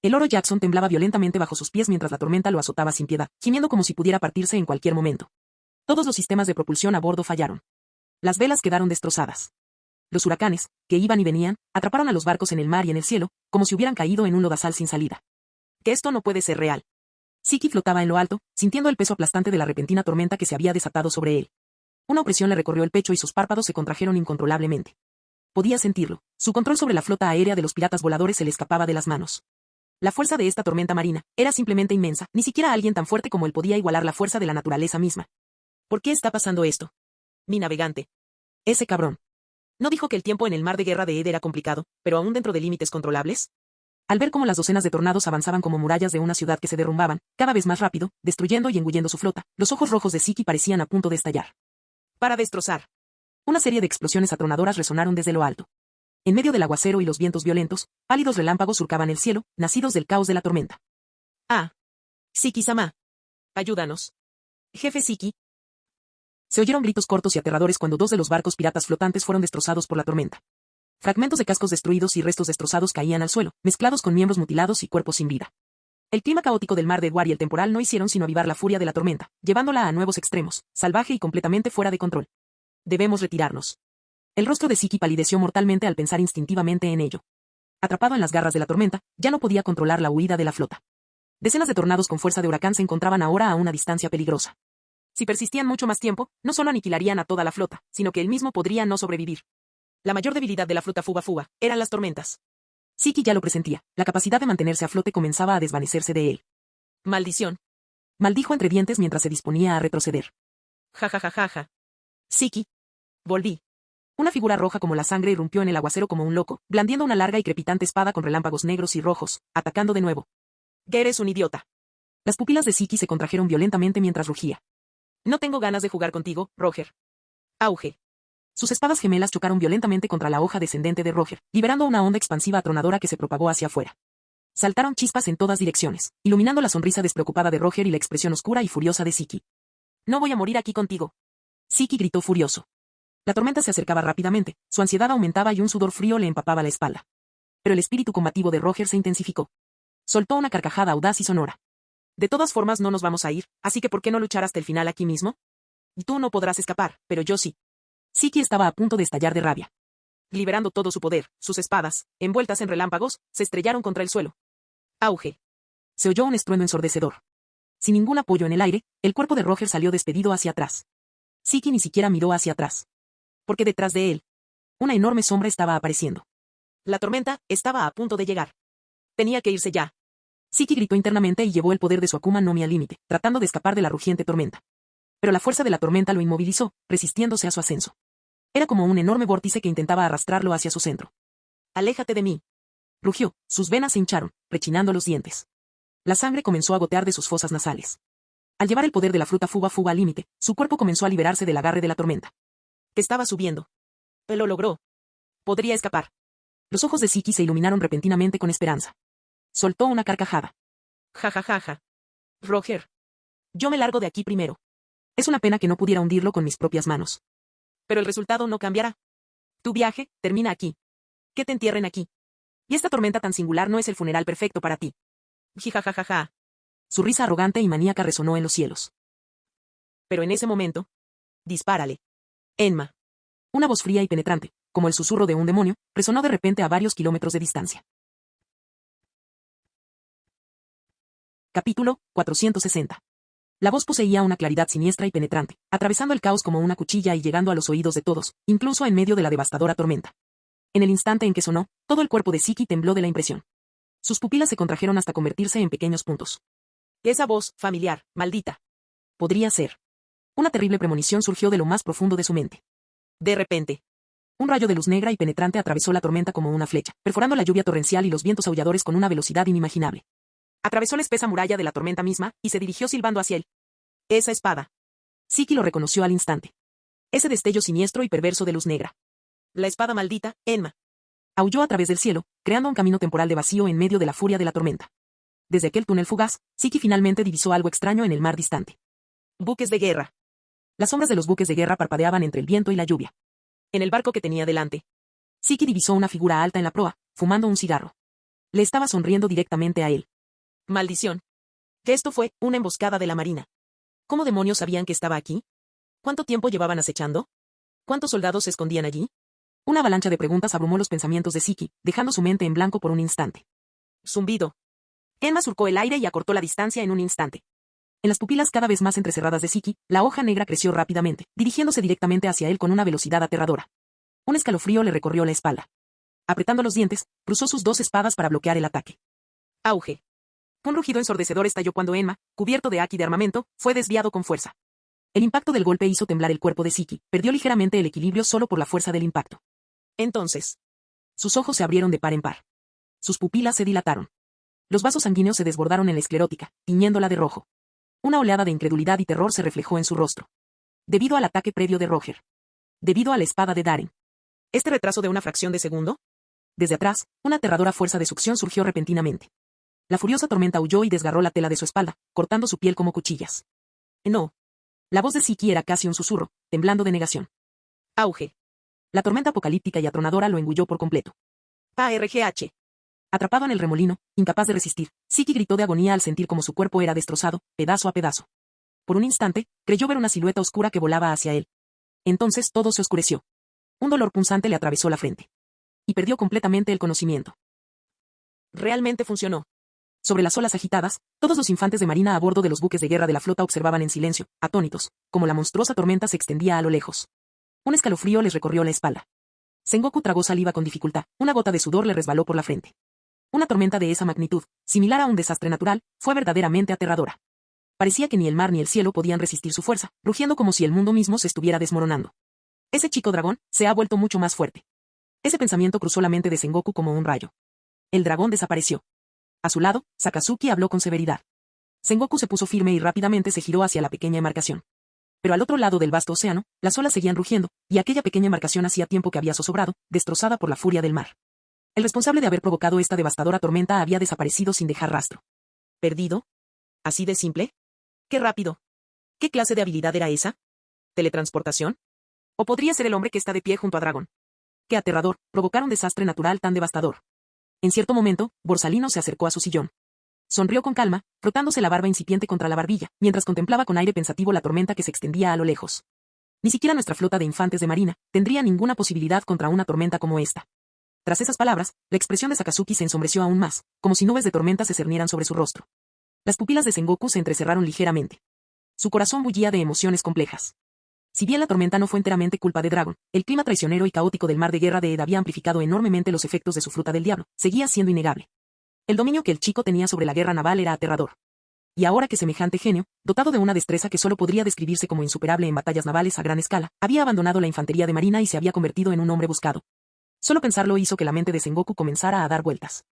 Speaker 2: El oro Jackson temblaba violentamente bajo sus pies mientras la tormenta lo azotaba sin piedad, gimiendo como si pudiera partirse en cualquier momento. Todos los sistemas de propulsión a bordo fallaron. Las velas quedaron destrozadas. Los huracanes, que iban y venían, atraparon a los barcos en el mar y en el cielo, como si hubieran caído en un lodazal sin salida. Que esto no puede ser real. Siki flotaba en lo alto, sintiendo el peso aplastante de la repentina tormenta que se había desatado sobre él. Una opresión le recorrió el pecho y sus párpados se contrajeron incontrolablemente. Podía sentirlo. Su control sobre la flota aérea de los piratas voladores se le escapaba de las manos. La fuerza de esta tormenta marina era simplemente inmensa, ni siquiera alguien tan fuerte como él podía igualar la fuerza de la naturaleza misma. ¿Por qué está pasando esto? Mi navegante. Ese cabrón. ¿No dijo que el tiempo en el mar de guerra de Ed era complicado, pero aún dentro de límites controlables? Al ver cómo las docenas de tornados avanzaban como murallas de una ciudad que se derrumbaban, cada vez más rápido, destruyendo y engullendo su flota, los ojos rojos de Siki parecían a punto de estallar. Para destrozar. Una serie de explosiones atronadoras resonaron desde lo alto. En medio del aguacero y los vientos violentos, pálidos relámpagos surcaban el cielo, nacidos del caos de la tormenta. Ah. Siki-sama. Ayúdanos. Jefe Siki. Se oyeron gritos cortos y aterradores cuando dos de los barcos piratas flotantes fueron destrozados por la tormenta. Fragmentos de cascos destruidos y restos destrozados caían al suelo, mezclados con miembros mutilados y cuerpos sin vida. El clima caótico del mar de Edward y el temporal no hicieron sino avivar la furia de la tormenta, llevándola a nuevos extremos, salvaje y completamente fuera de control. Debemos retirarnos. El rostro de Siki palideció mortalmente al pensar instintivamente en ello. Atrapado en las garras de la tormenta, ya no podía controlar la huida de la flota. Decenas de tornados con fuerza de huracán se encontraban ahora a una distancia peligrosa. Si persistían mucho más tiempo, no solo aniquilarían a toda la flota, sino que él mismo podría no sobrevivir. La mayor debilidad de la flota Fuba eran las tormentas. Siki ya lo presentía, la capacidad de mantenerse a flote comenzaba a desvanecerse de él. Maldición. Maldijo entre dientes mientras se disponía a retroceder. Ja ja ja ja ja. Siki. Volví. Una figura roja como la sangre irrumpió en el aguacero como un loco, blandiendo una larga y crepitante espada con relámpagos negros y rojos, atacando de nuevo. Eres un idiota. Las pupilas de Siki se contrajeron violentamente mientras rugía. No tengo ganas de jugar contigo, Roger. Auge. Sus espadas gemelas chocaron violentamente contra la hoja descendente de Roger, liberando una onda expansiva atronadora que se propagó hacia afuera. Saltaron chispas en todas direcciones, iluminando la sonrisa despreocupada de Roger y la expresión oscura y furiosa de Siki. No voy a morir aquí contigo. Siki gritó furioso. La tormenta se acercaba rápidamente, su ansiedad aumentaba y un sudor frío le empapaba la espalda. Pero el espíritu combativo de Roger se intensificó. Soltó una carcajada audaz y sonora. De todas formas no nos vamos a ir, así que ¿por qué no luchar hasta el final aquí mismo? Tú no podrás escapar, pero yo sí. Siki estaba a punto de estallar de rabia. Liberando todo su poder, sus espadas, envueltas en relámpagos, se estrellaron contra el suelo. Auge. Se oyó un estruendo ensordecedor. Sin ningún apoyo en el aire, el cuerpo de Roger salió despedido hacia atrás. Siki ni siquiera miró hacia atrás. Porque detrás de él, una enorme sombra estaba apareciendo. La tormenta estaba a punto de llegar. Tenía que irse ya. Siki gritó internamente y llevó el poder de su Akuma no Mi al límite, tratando de escapar de la rugiente tormenta. Pero la fuerza de la tormenta lo inmovilizó, resistiéndose a su ascenso. Era como un enorme vórtice que intentaba arrastrarlo hacia su centro. «Aléjate de mí», rugió, sus venas se hincharon, rechinando los dientes. La sangre comenzó a gotear de sus fosas nasales. Al llevar el poder de la fruta Fuba Fuba al límite, su cuerpo comenzó a liberarse del agarre de la tormenta. Estaba subiendo. Lo logró. Podría escapar. Los ojos de Siki se iluminaron repentinamente con esperanza. Soltó una carcajada. Ja ja ja ja. Roger. Yo me largo de aquí primero. Es una pena que no pudiera hundirlo con mis propias manos. Pero el resultado no cambiará. Tu viaje termina aquí. Que te entierren aquí. Y esta tormenta tan singular no es el funeral perfecto para ti. Jijajajaja. Su risa arrogante y maníaca resonó en los cielos. Pero en ese momento, dispárale. Enma. Una voz fría y penetrante, como el susurro de un demonio, resonó de repente a varios kilómetros de distancia. Capítulo 460. La voz poseía una claridad siniestra y penetrante, atravesando el caos como una cuchilla y llegando a los oídos de todos, incluso en medio de la devastadora tormenta. En el instante en que sonó, todo el cuerpo de Siki tembló de la impresión. Sus pupilas se contrajeron hasta convertirse en pequeños puntos. Esa voz, familiar, maldita. Podría ser. Una terrible premonición surgió de lo más profundo de su mente. De repente, un rayo de luz negra y penetrante atravesó la tormenta como una flecha, perforando la lluvia torrencial y los vientos aulladores con una velocidad inimaginable. Atravesó la espesa muralla de la tormenta misma y se dirigió silbando hacia él. Esa espada. Siki lo reconoció al instante. Ese destello siniestro y perverso de luz negra. La espada maldita, Enma. Aulló a través del cielo, creando un camino temporal de vacío en medio de la furia de la tormenta. Desde aquel túnel fugaz, Siki finalmente divisó algo extraño en el mar distante. Buques de guerra. Las sombras de los buques de guerra parpadeaban entre el viento y la lluvia. En el barco que tenía delante, Siki divisó una figura alta en la proa, fumando un cigarro. Le estaba sonriendo directamente a él. Maldición. Que esto fue una emboscada de la marina. ¿Cómo demonios sabían que estaba aquí? ¿Cuánto tiempo llevaban acechando? ¿Cuántos soldados se escondían allí? Una avalancha de preguntas abrumó los pensamientos de Siki, dejando su mente en blanco por un instante. Zumbido. Enma surcó el aire y acortó la distancia en un instante. En las pupilas cada vez más entrecerradas de Siki, la hoja negra creció rápidamente, dirigiéndose directamente hacia él con una velocidad aterradora. Un escalofrío le recorrió la espalda. Apretando los dientes, cruzó sus dos espadas para bloquear el ataque. Auge. Un rugido ensordecedor estalló cuando Enma, cubierto de haki de armamento, fue desviado con fuerza. El impacto del golpe hizo temblar el cuerpo de Siki, perdió ligeramente el equilibrio solo por la fuerza del impacto. Entonces, sus ojos se abrieron de par en par. Sus pupilas se dilataron. Los vasos sanguíneos se desbordaron en la esclerótica, tiñéndola de rojo. Una oleada de incredulidad y terror se reflejó en su rostro. Debido al ataque previo de Roger. Debido a la espada de Darren. ¿Este retraso de una fracción de segundo? Desde atrás, una aterradora fuerza de succión surgió repentinamente. La furiosa tormenta huyó y desgarró la tela de su espalda, cortando su piel como cuchillas. No. La voz de Siki era casi un susurro, temblando de negación. Auge. La tormenta apocalíptica y atronadora lo engulló por completo. ARGH. Atrapado en el remolino, incapaz de resistir, Siki gritó de agonía al sentir como su cuerpo era destrozado, pedazo a pedazo. Por un instante, creyó ver una silueta oscura que volaba hacia él. Entonces todo se oscureció. Un dolor punzante le atravesó la frente. Y perdió completamente el conocimiento. Realmente funcionó. Sobre las olas agitadas, todos los infantes de marina a bordo de los buques de guerra de la flota observaban en silencio, atónitos, como la monstruosa tormenta se extendía a lo lejos. Un escalofrío les recorrió la espalda. Sengoku tragó saliva con dificultad, una gota de sudor le resbaló por la frente. Una tormenta de esa magnitud, similar a un desastre natural, fue verdaderamente aterradora. Parecía que ni el mar ni el cielo podían resistir su fuerza, rugiendo como si el mundo mismo se estuviera desmoronando. Ese chico dragón se ha vuelto mucho más fuerte. Ese pensamiento cruzó la mente de Sengoku como un rayo. El dragón desapareció. A su lado, Sakazuki habló con severidad. Sengoku se puso firme y rápidamente se giró hacia la pequeña embarcación. Pero al otro lado del vasto océano, las olas seguían rugiendo, y aquella pequeña embarcación hacía tiempo que había zozobrado, destrozada por la furia del mar. El responsable de haber provocado esta devastadora tormenta había desaparecido sin dejar rastro. ¿Perdido? ¿Así de simple? ¡Qué rápido! ¿Qué clase de habilidad era esa? ¿Teletransportación? ¿O podría ser el hombre que está de pie junto a Dragon? Qué aterrador, provocar un desastre natural tan devastador. En cierto momento, Borsalino se acercó a su sillón. Sonrió con calma, frotándose la barba incipiente contra la barbilla, mientras contemplaba con aire pensativo la tormenta que se extendía a lo lejos. Ni siquiera nuestra flota de infantes de marina tendría ninguna posibilidad contra una tormenta como esta. Tras esas palabras, la expresión de Sakazuki se ensombreció aún más, como si nubes de tormenta se cernieran sobre su rostro. Las pupilas de Sengoku se entrecerraron ligeramente. Su corazón bullía de emociones complejas. Si bien la tormenta no fue enteramente culpa de Dragon, el clima traicionero y caótico del mar de guerra de Ed había amplificado enormemente los efectos de su fruta del diablo, seguía siendo innegable. El dominio que el chico tenía sobre la guerra naval era aterrador. Y ahora que semejante genio, dotado de una destreza que solo podría describirse como insuperable en batallas navales a gran escala, había abandonado la infantería de marina y se había convertido en un hombre buscado. Solo pensarlo hizo que la mente de Sengoku comenzara a dar vueltas.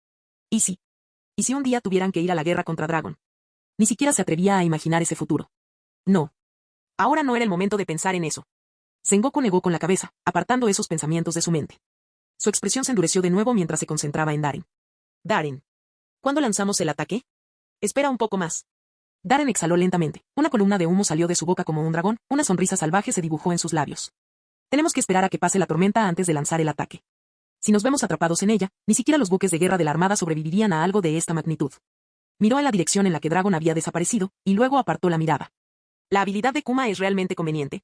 Speaker 2: ¿Y si? ¿Y si un día tuvieran que ir a la guerra contra Dragon? Ni siquiera se atrevía a imaginar ese futuro. No. Ahora no era el momento de pensar en eso. Sengoku negó con la cabeza, apartando esos pensamientos de su mente. Su expresión se endureció de nuevo mientras se concentraba en Daren. Daren. ¿Cuándo lanzamos el ataque? Espera un poco más. Daren exhaló lentamente. Una columna de humo salió de su boca como un dragón, una sonrisa salvaje se dibujó en sus labios. Tenemos que esperar a que pase la tormenta antes de lanzar el ataque. Si nos vemos atrapados en ella, ni siquiera los buques de guerra de la Armada sobrevivirían a algo de esta magnitud. Miró en la dirección en la que Dragon había desaparecido, y luego apartó la mirada. ¿La habilidad de Kuma es realmente conveniente?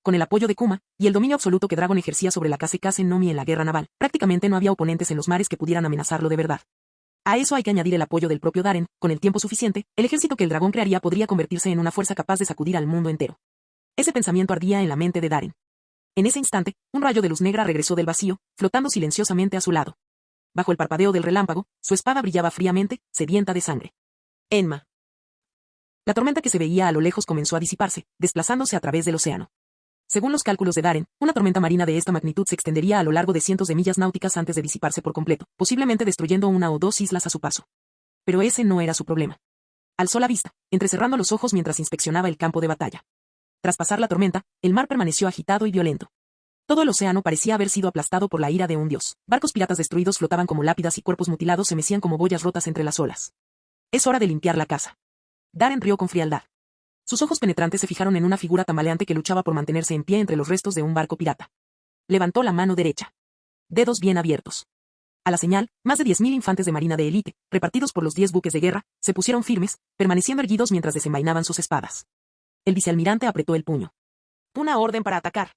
Speaker 2: Con el apoyo de Kuma, y el dominio absoluto que Dragon ejercía sobre la Kase Nomi en la guerra naval, prácticamente no había oponentes en los mares que pudieran amenazarlo de verdad. A eso hay que añadir el apoyo del propio Daren, con el tiempo suficiente, el ejército que el dragón crearía podría convertirse en una fuerza capaz de sacudir al mundo entero. Ese pensamiento ardía en la mente de Daren. En ese instante, un rayo de luz negra regresó del vacío, flotando silenciosamente a su lado. Bajo el parpadeo del relámpago, su espada brillaba fríamente, sedienta de sangre. Enma. La tormenta que se veía a lo lejos comenzó a disiparse, desplazándose a través del océano. Según los cálculos de Daren, una tormenta marina de esta magnitud se extendería a lo largo de cientos de millas náuticas antes de disiparse por completo, posiblemente destruyendo una o dos islas a su paso. Pero ese no era su problema. Alzó la vista, entrecerrando los ojos mientras inspeccionaba el campo de batalla. Tras pasar la tormenta, el mar permaneció agitado y violento. Todo el océano parecía haber sido aplastado por la ira de un dios. Barcos piratas destruidos flotaban como lápidas y cuerpos mutilados se mecían como boyas rotas entre las olas. Es hora de limpiar la casa. Daren rió con frialdad. Sus ojos penetrantes se fijaron en una figura tambaleante que luchaba por mantenerse en pie entre los restos de un barco pirata. Levantó la mano derecha. Dedos bien abiertos. A la señal, más de 10.000 infantes de marina de élite, repartidos por los 10 buques de guerra, se pusieron firmes, permaneciendo erguidos mientras desenvainaban sus espadas. El vicealmirante apretó el puño. Una orden para atacar.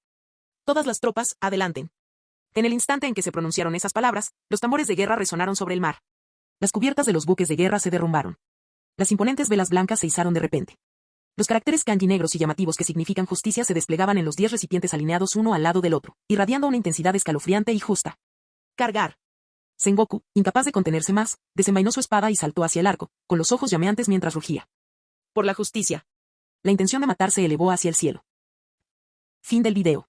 Speaker 2: Todas las tropas, adelanten. En el instante en que se pronunciaron esas palabras, los tambores de guerra resonaron sobre el mar. Las cubiertas de los buques de guerra se derrumbaron. Las imponentes velas blancas se izaron de repente. Los caracteres kanji negros y llamativos que significan justicia se desplegaban en los 10 recipientes alineados uno al lado del otro, irradiando una intensidad escalofriante y justa. Cargar. Sengoku, incapaz de contenerse más, desenvainó su espada y saltó hacia el arco, con los ojos llameantes mientras rugía. Por la justicia. La intención de matar se elevó hacia el cielo. Fin del video.